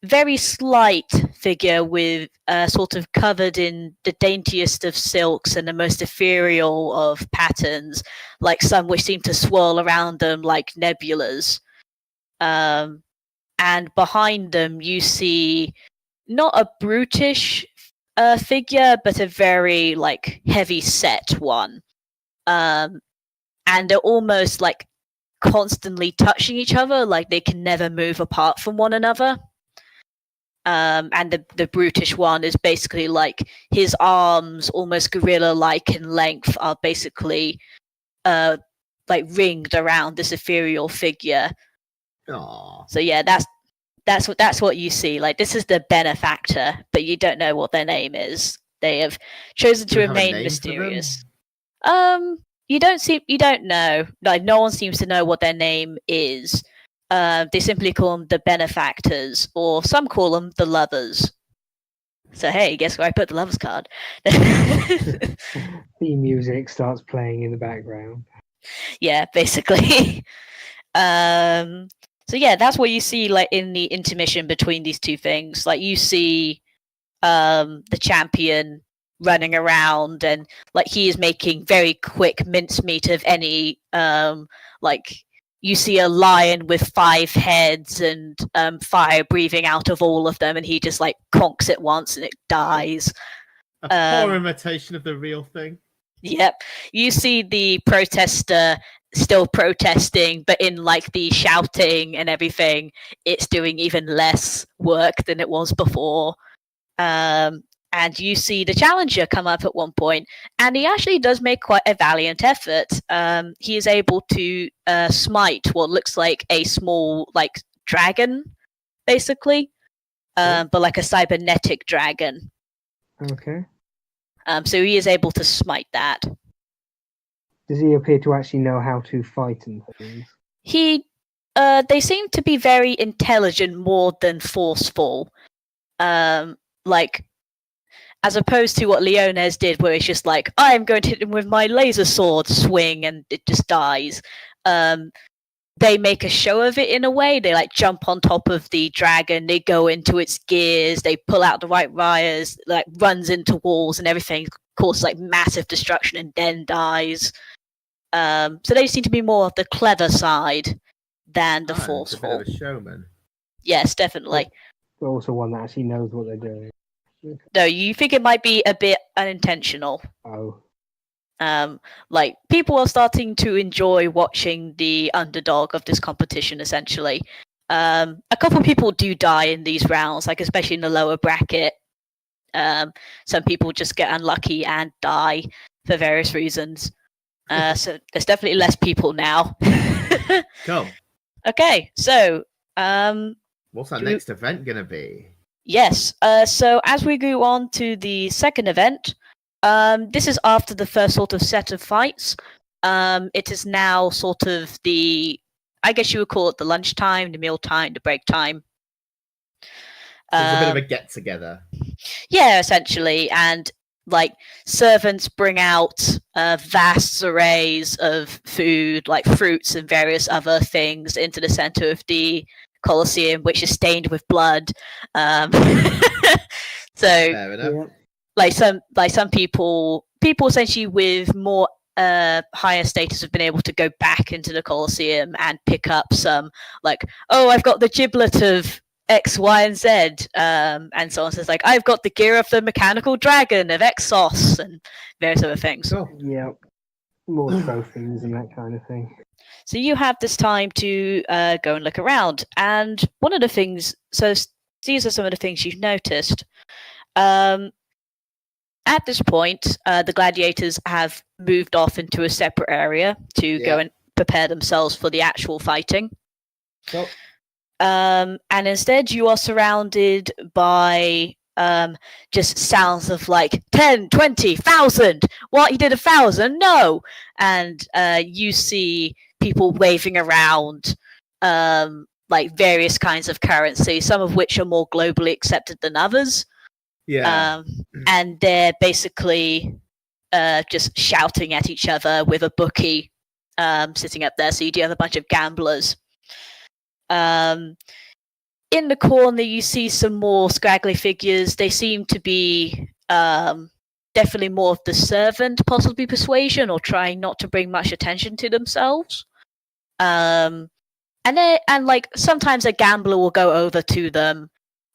very slight figure with sort of covered in the daintiest of silks and the most ethereal of patterns, like some which seem to swirl around them like nebulas. And behind them, you see not a brutish figure, but a very like heavy set one. And they're almost like constantly touching each other, like they can never move apart from one another. And the brutish one is basically like his arms, almost gorilla-like in length, are basically like ringed around this ethereal figure.
Aww.
So yeah, that's what you see. Like, this is the benefactor, but you don't know what their name is. They have chosen to remain mysterious. You don't know. Like, no one seems to know what their name is. They simply call them the benefactors, or some call them the lovers. So hey, guess where I put the lovers card?
The music starts playing in the background.
Yeah, basically. So yeah, that's what you see like in the intermission between these two things. Like, you see the champion running around, and like he is making very quick mincemeat of any like, you see a lion with 5 heads and fire breathing out of all of them, and he just like conks it once and it dies.
A poor imitation of the real thing.
Yep. You see the protester still protesting, but in like the shouting and everything, it's doing even less work than it was before. And you see the challenger come up at one point, and he actually does make quite a valiant effort. He is able to smite what looks like a small like dragon, basically, but like a cybernetic dragon.
Okay.
So he is able to smite that.
Does he appear to actually know how to fight and things?
They seem to be very intelligent more than forceful. Like, as opposed to what Leones did, where it's just like, I'm going to hit him with my laser sword, swing, and it just dies. They make a show of it in a way. They like jump on top of the dragon, they go into its gears, they pull out the right wires, like runs into walls and everything, causes like massive destruction and then dies. So they seem to be more of the clever side than the forceful.
A bit of a showman.
Yes, definitely.
But also one that actually knows what they're doing.
No, you think it might be a bit unintentional.
Oh.
Like, people are starting to enjoy watching the underdog of this competition, essentially. A couple of people do die in these rounds, like especially in the lower bracket. Some people just get unlucky and die for various reasons. So there's definitely less people now.
Cool.
Okay, so
what's our next event gonna be?
Yes. So as we go on to the second event, this is after the first sort of set of fights. It is now sort of I guess you would call it the lunchtime, the meal time, the break time.
So it's a bit of a get together.
Yeah, essentially, and like servants bring out vast arrays of food, like fruits and various other things, into the center of the Colosseum, which is stained with blood. So,
Fair enough.
some people essentially with more higher status have been able to go back into the Colosseum and pick up some, like, oh, I've got the giblet of X, Y, and Z, and someone says like, I've got the gear of the mechanical dragon of Exos and various other things.
Cool.
Yeah, more trophies and that kind of thing.
So you have this time to go and look around, and one of the things. So these are some of the things you've noticed. At this point, the gladiators have moved off into a separate area to go and prepare themselves for the actual fighting.
Cool.
And instead, you are surrounded by just sounds of like 10, 20,000. What, you did 1,000? No. And you see people waving around like various kinds of currency, some of which are more globally accepted than others.
Yeah.
And they're basically just shouting at each other with a bookie sitting up there. So you do have a bunch of gamblers. In the corner, you see some more scraggly figures. They seem to be definitely more of the servant, possibly persuasion, or trying not to bring much attention to themselves. And like sometimes a gambler will go over to them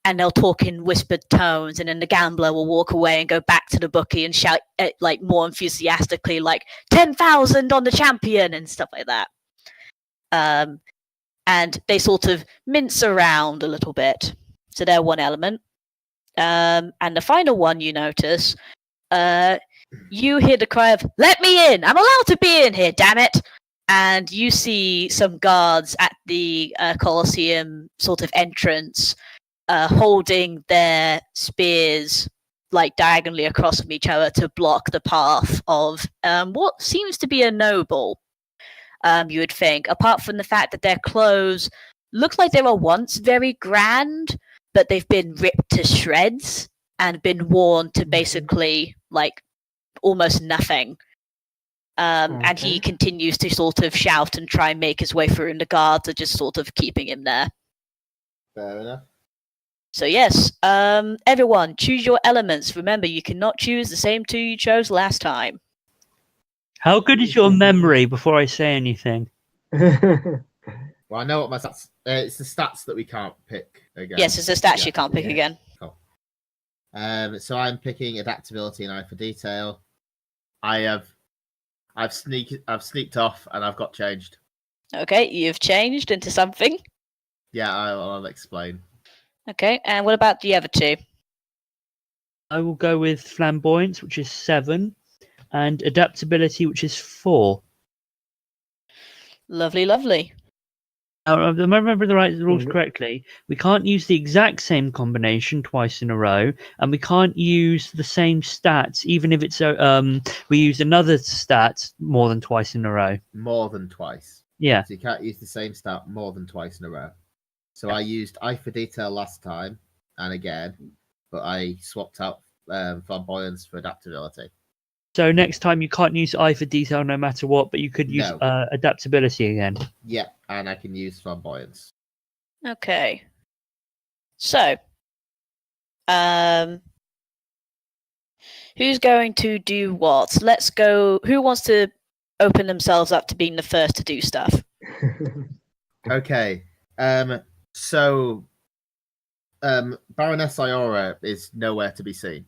and they'll talk in whispered tones, and then the gambler will walk away and go back to the bookie and shout like more enthusiastically, like 10,000 on the champion and stuff like that. And they sort of mince around a little bit. So they're one element. And the final one you notice, you hear the cry of, "Let me in! I'm allowed to be in here, damn it!" And you see some guards at the Colosseum sort of entrance, holding their spears like diagonally across from each other to block the path of what seems to be a noble. You would think, apart from the fact that their clothes look like they were once very grand, but they've been ripped to shreds and been worn to basically like almost nothing. And he continues to sort of shout and try and make his way through, and the guards are just sort of keeping him there.
Fair enough.
So yes, everyone, choose your elements. Remember, you cannot choose the same two you chose last time.
How good is your memory before I say anything?
Well, I know what my stats. It's the stats that we can't pick again.
Yes, it's the stats you can't pick again.
Cool. So I'm picking adaptability and eye for detail. I've sneaked off and I've got changed.
Okay, you've changed into something.
Yeah, I'll explain.
Okay, and what about the other two?
I will go with flamboyance, which is 7, and adaptability, which is 4.
Lovely, lovely.
Now, if I remember the rules correctly, we can't use the exact same combination twice in a row, and we can't use the same stats, even if it's we use another stat more than twice in a row.
More than twice.
Yeah.
So you can't use the same stat more than twice in a row. So I used eye for detail last time and again, but I swapped out flamboyance for adaptability.
So next time you can't use eye for detail no matter what, but you could use adaptability again.
Yeah, and I can use flamboyance.
Okay. So, who's going to do what? Let's go. Who wants to open themselves up to being the first to do stuff?
Okay. So, Baroness Iora is nowhere to be seen.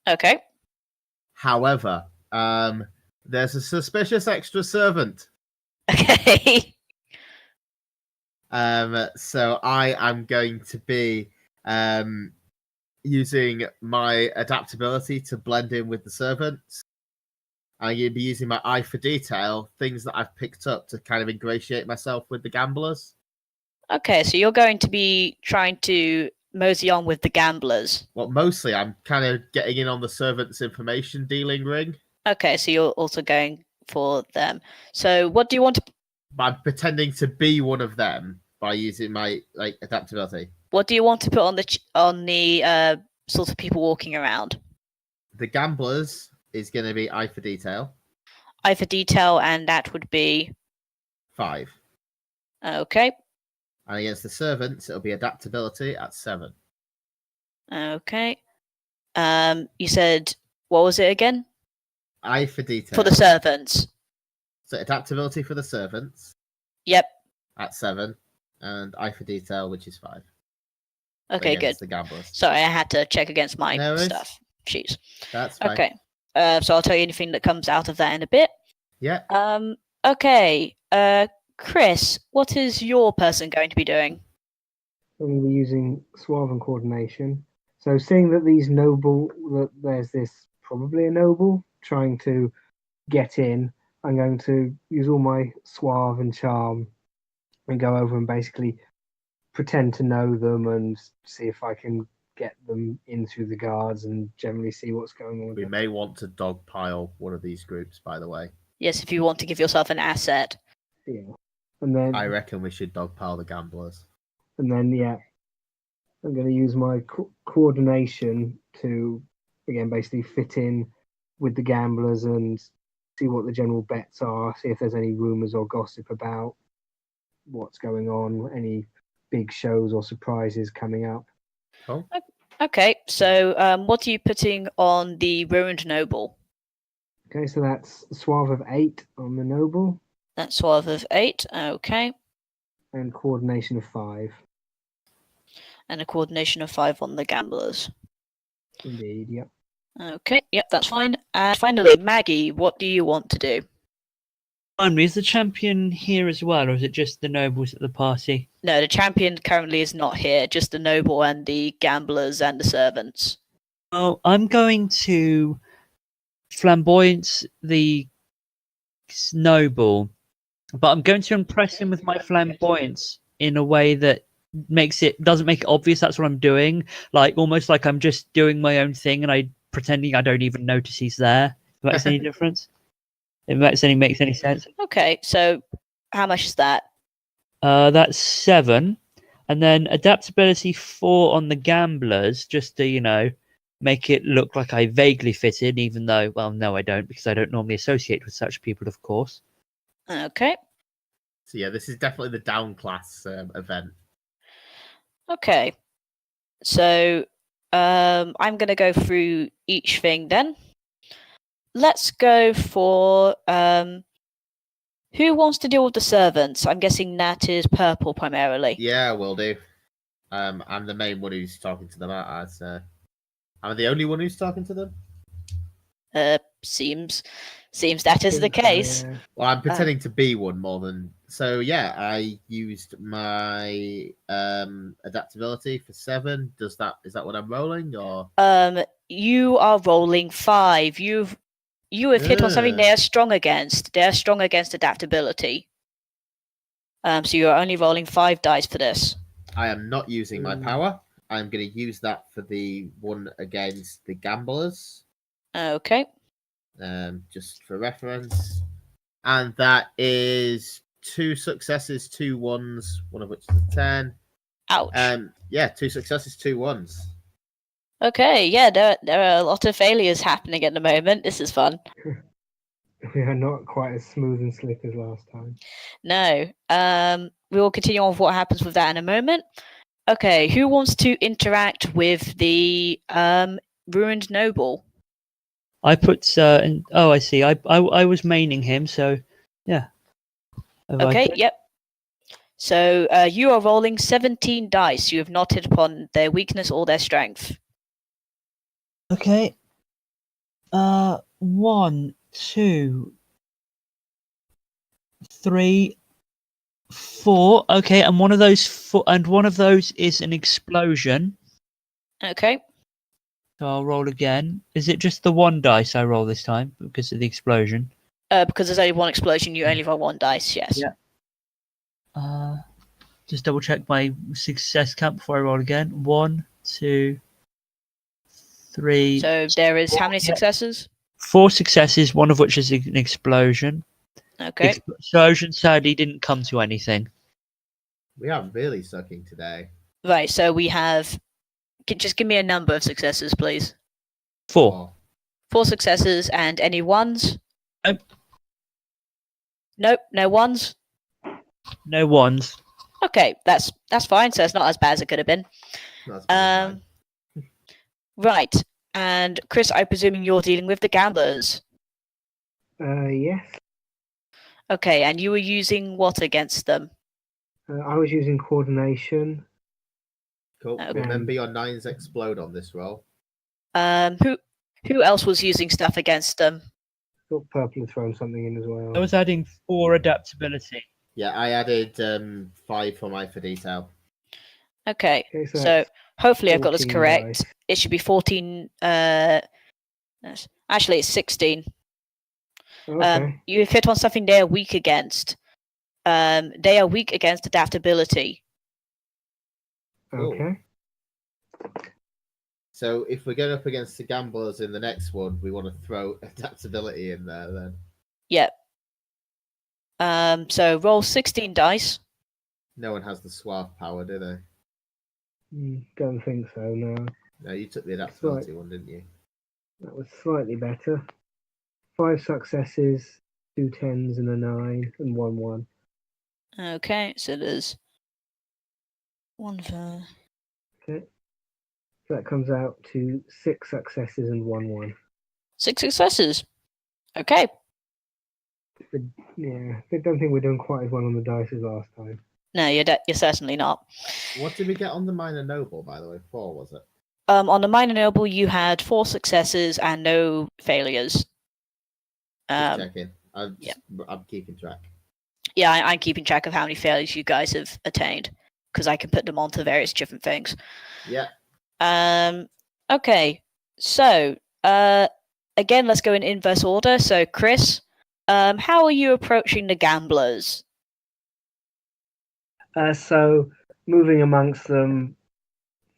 Okay.
However, there's a suspicious extra servant.
Okay.
So I am going to be using my adaptability to blend in with the servants. I'm going to be using my eye for detail, things that I've picked up to kind of ingratiate myself with the gamblers.
Okay, so you're going to be trying to mosey on with the gamblers.
Well, mostly I'm kind of getting in on the servants' information dealing ring.
Okay, so you're also going for them. So what do you want to...
I'm pretending to be one of them by using my adaptability.
What do you want to put on the sort of people walking around?
The gamblers is going to be eye for detail.
Eye for detail, and that would be
5.
okay.
And against the servants, it'll be adaptability at 7.
Okay. You said what was it again?
Eye for detail
For the servants.
So adaptability for the servants.
Yep.
At 7, and eye for detail, which is 5.
Okay, good.
The gamblers.
Sorry, I had to check against my
No worries.
stuff. Jeez.
That's fine.
Okay. So I'll tell you anything that comes out of that in a bit.
Yeah.
Okay. Chris, what is your person going to be doing?
I'm going to be using Suave and Coordination. So seeing that there's this probably a noble trying to get in, I'm going to use all my Suave and Charm and go over and basically pretend to know them and see if I can get them in through the guards and generally see what's going on.
We may want to dogpile one of these groups, by the way.
Yes, if you want to give yourself an asset.
Yeah. And then
I reckon we should dogpile the gamblers.
And then, I'm going to use my coordination to, again, basically fit in with the gamblers and see what the general bets are, see if there's any rumours or gossip about what's going on, any big shows or surprises coming up.
Cool.
Okay, so what are you putting on the Ruined Noble?
Okay, so that's Suave of 8 on the Noble.
That's Suave of 8, okay.
And Coordination of 5.
And a Coordination of 5 on the Gamblers.
Indeed, yep.
Okay, yep, that's fine. And finally, Maggie, what do you want to do?
Is the champion here as well, or is it just the nobles at the party?
No, the champion currently is not here, just the noble and the gamblers and the servants.
Well, I'm going to flamboyance the noble, but I'm going to impress him with my flamboyance in a way that doesn't make it obvious that's what I'm doing. Like almost like I'm just doing my own thing and I pretending I don't even notice he's there. If that's any difference? If that makes any sense.
Okay, so how much is that?
That's 7. And then adaptability 4 on the gamblers, just to, make it look like I vaguely fit in, even though, well, no, I don't, because I don't normally associate with such people, of course.
Okay.
So yeah, this is definitely the down class event.
Okay. So I'm going to go through each thing then. Let's go for who wants to deal with the servants? I'm guessing Nat is purple primarily.
Yeah, will do. I'm the main one who's talking to them. I'm the only one who's talking to them.
Seems that is the case.
Yeah.
Well, I'm pretending to be one more than. So yeah, I used my adaptability for 7. Is that what I'm rolling or?
You are rolling 5. You have hit on something they are strong against. They are strong against adaptability. So you are only rolling 5 dice for this.
I am not using my power. I'm going to use that for the one against the gamblers.
Okay.
Just for reference, and that is 2 successes, 2 1s, one of which is a 10.
Ouch.
Yeah, 2 successes, 2 1s.
Okay, yeah, there are a lot of failures happening at the moment. This is fun.
We are not quite as smooth and slick as last time.
No. We will continue on with what happens with that in a moment. Okay, who wants to interact with the ruined noble?
I put I see. I was maining him, so yeah.
Okay, yep. So you are rolling 17 dice. You have not hit upon their weakness or their strength.
Okay. 1, 2, 3, 4. Okay, and one of those is an explosion.
Okay.
So I'll roll again. Is it just the 1 dice I roll this time because of the explosion?
Because there's only 1 explosion, you only roll 1 dice. Yes.
Yeah. Just double check my success count before I roll again. 1, 2, 3.
So there is how many successes?
4 successes, one of which is an explosion.
Okay.
Explosion sadly didn't come to anything.
We are really sucking today.
Right, so we have... Just give me a number of successes, please.
4.
4 successes and any ones?
Nope.
Nope, no ones?
No ones.
Okay, that's fine, so it's not as bad as it could have been.
That's fine.
Right, and Chris, I'm presuming you're dealing with the gamblers.
Yes.
Okay, and you were using what against them?
I was using coordination.
Cool.
Okay.
Remember your 9s explode on this roll.
Who else was using stuff against them?
Thought Purple had thrown something in as well.
I was adding 4 adaptability.
Yeah, I added 5 for my for detail.
Okay,
Okay,
so
that's
hopefully I've got this
14
correct.
dice.
It should be 14. Actually, it's 16.
Okay.
You hit on something they are weak against. They are weak against adaptability.
Cool.
Okay.
So if we're going up against the gamblers in the next one, we want to throw adaptability in there then.
Yep. So roll 16 dice.
No one has the suave power, do they?
Don't think so, no.
No, you took the adaptability one, didn't you?
That was slightly better. 5 successes, 2 10s and a 9, and 1 1.
Okay, so there's one for...
Okay. So that comes out to 6 successes and 1 1.
6 successes. Okay.
Yeah, I don't think we're doing quite as well on the dice as last time.
No, you're certainly not.
What did we get on the minor noble, by the way? 4, was it?
On the minor noble, you had 4 successes and no failures.
Just checking. I'm keeping track.
Yeah, I'm keeping track of how many failures you guys have attained because I can put them onto various different things.
Yeah.
Okay. So, again, let's go in inverse order. So, Chris, how are you approaching the gamblers?
So, moving amongst them,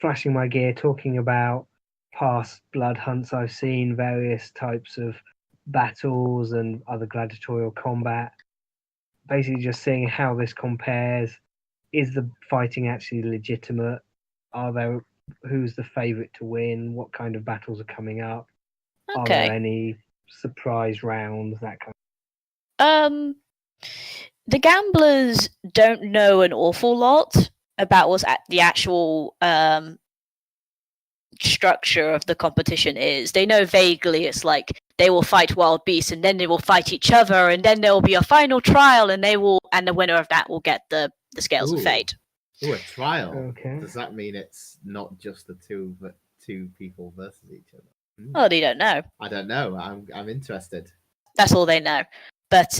flashing my gear, talking about past blood hunts I've seen, various types of battles and other gladiatorial combat. Basically, just seeing how this compares. Is the fighting actually legitimate? Who's the favourite to win? What kind of battles are coming up?
Okay.
Are there any surprise rounds? That kind
The gamblers don't know an awful lot about what the actual structure of the competition is. They know vaguely it's like they will fight wild beasts and then they will fight each other and then there will be a final trial and the winner of that will get the scales of fate.
Ooh, a trial.
Okay.
Does that mean it's not just the two people versus each other?
Oh, they don't know.
I don't know. I'm interested.
That's all they know. But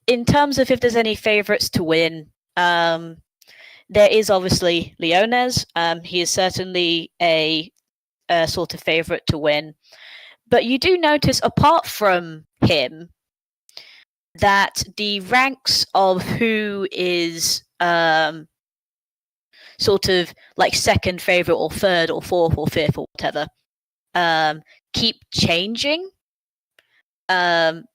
in terms of if there's any favourites to win, there is obviously Leones. He is certainly a sort of favourite to win. But you do notice, apart from him, that the ranks of who is sort of like second favourite or third or fourth or fifth or whatever keep changing. And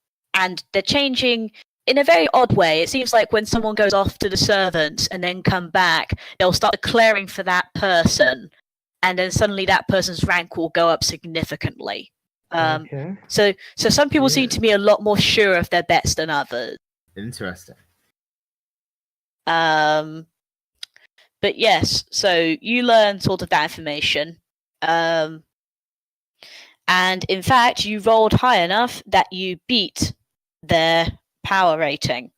they're changing in a very odd way. It seems like when someone goes off to the servants and then come back, they'll start declaring for that person, and then suddenly that person's rank will go up significantly.
okay.
So some people seem to be a lot more sure of their bets than others.
Interesting.
But yes, so you learn sort of that information. And in fact, you rolled high enough that you beat their power rating.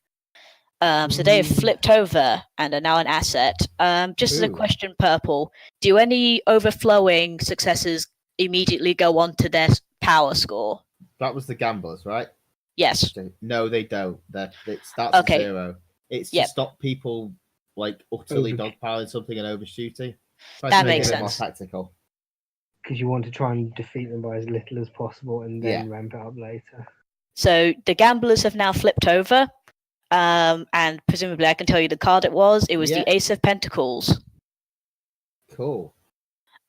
So they have flipped over and are now an asset. Just as a question, Purple, do any overflowing successes immediately go on to their power score?
That was the gamblers, right?
Yes.
No, they don't. It starts at 0. It's to stop people like utterly dogpiling something and overshooting.
That makes
sense.
sense.
More tactical.
Because you want to try and defeat them by as little as possible and then ramp it up later.
So the gamblers have now flipped over, and presumably I can tell you the card it was. It was the Ace of Pentacles.
Cool.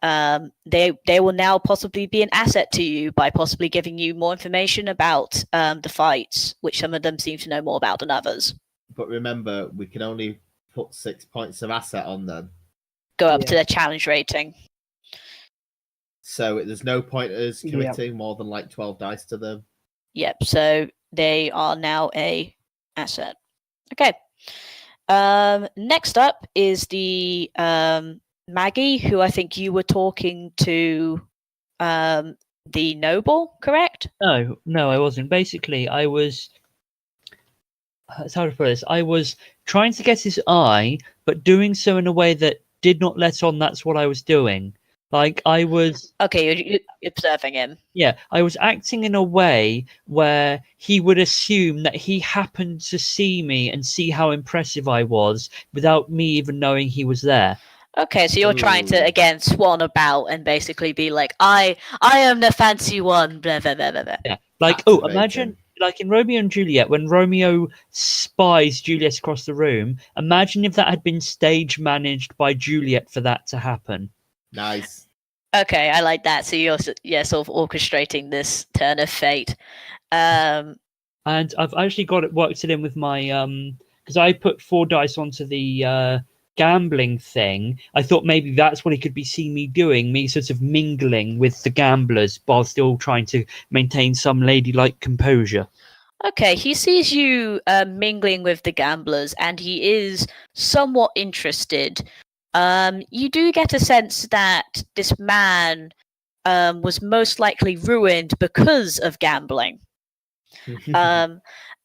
They will now possibly be an asset to you by possibly giving you more information about the fights, which some of them seem to know more about than others.
But remember, we can only put 6 points of asset on them.
Go up to their challenge rating.
So there's no point us committing more than like 12 dice to them.
Yep. So they are now a asset. Okay. Next up is the Maggie, who I think you were talking to the noble, correct?
No, I wasn't. Basically, I was. How to put this? I was trying to get his eye, but doing so in a way that did not let on that's what I was doing. Like I was.
Okay, you're observing him.
Yeah, I was acting in a way where he would assume that he happened to see me and see how impressive I was without me even knowing he was there.
Okay, so you're trying to again swan about and basically be like, I am the fancy one, blah blah blah blah blah.
Yeah, like imagine like in Romeo and Juliet when Romeo spies Juliet across the room. Imagine if that had been stage managed by Juliet for that to happen.
Nice.
Okay, I like that. So you're sort of orchestrating this turn of fate. And
I've actually got it worked it in with my because I put 4 dice onto the gambling thing. I thought maybe that's what he could be seeing me doing, me sort of mingling with the gamblers while still trying to maintain some ladylike composure.
Okay, he sees you mingling with the gamblers, and he is somewhat interested. You do get a sense that this man was most likely ruined because of gambling.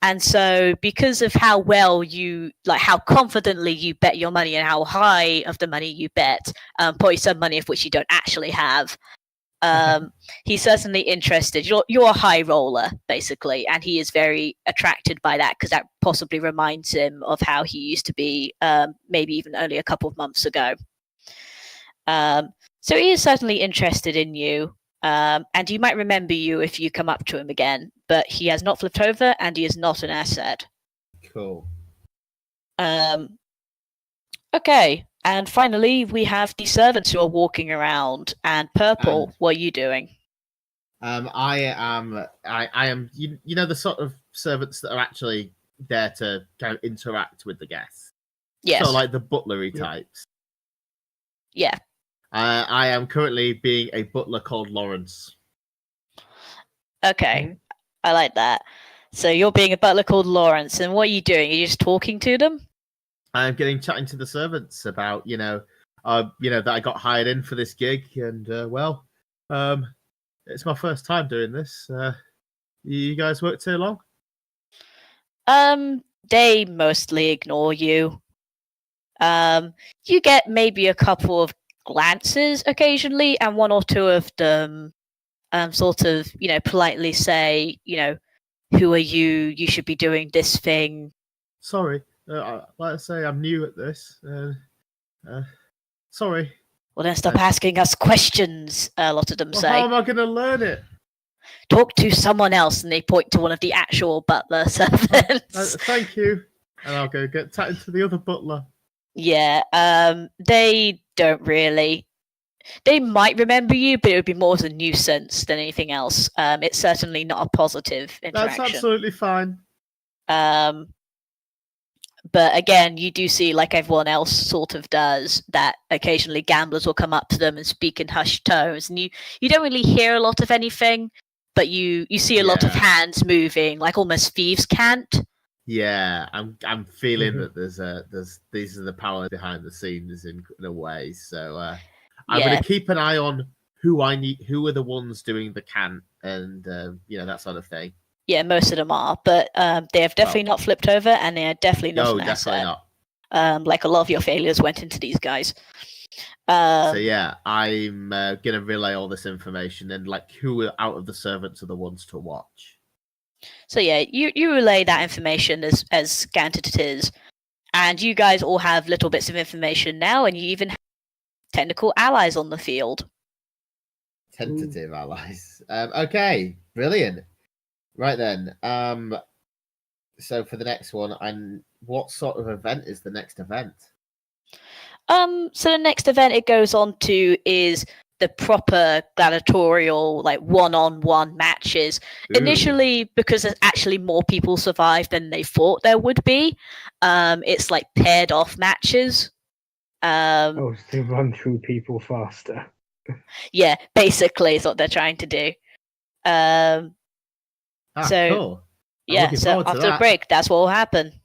And so because of how well you how confidently you bet your money and how high of the money you bet, probably some money of which you don't actually have, he's certainly interested. You're a high roller basically, and he is very attracted by that because that possibly reminds him of how he used to be maybe even only a couple of months ago. So he is certainly interested in you. And he might remember you if you come up to him again, but he has not flipped over and he is not an asset.
Cool.
Okay, and finally we have the servants who are walking around. And Purple, what are you doing?
I am. You know the sort of servants that are actually there to kind of interact with the guests.
Yes.
So like the butlery types.
Yeah.
I am currently being a butler called Lawrence.
Okay, I like that. So you're being a butler called Lawrence, and what are you doing? Are you just talking to them?
I'm chatting to the servants about that I got hired in for this gig, and it's my first time doing this. You guys worked here long?
They mostly ignore you. You get maybe a couple of glances occasionally, and one or two of them sort of politely say, who are you? You should be doing this thing.
Sorry, like I say, I'm new at this. Sorry.
Well, then stop asking us questions. A lot of them say.
How am I going to learn it?
Talk to someone else, and they point to one of the actual butler servants.
Thank you, and I'll go get chatting to the other butler.
Yeah, they don't really. They might remember you, but it would be more as a nuisance than anything else. It's certainly not a positive interaction.
That's absolutely fine.
But again, you do see, like everyone else sort of does, that occasionally gamblers will come up to them and speak in hushed tones, and you don't really hear a lot of anything, but you see a lot of hands moving, like almost thieves' cant.
Yeah, I'm feeling that there's these are the powers behind the scenes in a way. So I'm going to keep an eye on who I need, who are the ones doing the cant, and that sort of thing.
Yeah, most of them are, but they have definitely not flipped over, and they are definitely not an asset.
Not.
Like a lot of your failures went into these guys.
So yeah, I'm going to relay all this information, and like who out of the servants are the ones to watch.
So yeah, you relay that information as scanted it is, and you guys all have little bits of information now, and you even have technical allies on the field.
Tentative allies. Okay, brilliant. Right then. So for the next one, and what sort of event is the next event?
So the next event it goes on to is the proper gladiatorial, like one-on-one matches.
Ooh.
Initially, because there's actually more people survive than they thought there would be. It's like paired off matches.
To run through people faster.
Yeah, basically, is what they're trying to do. So
cool.
yeah, so after the break, that's what will happen.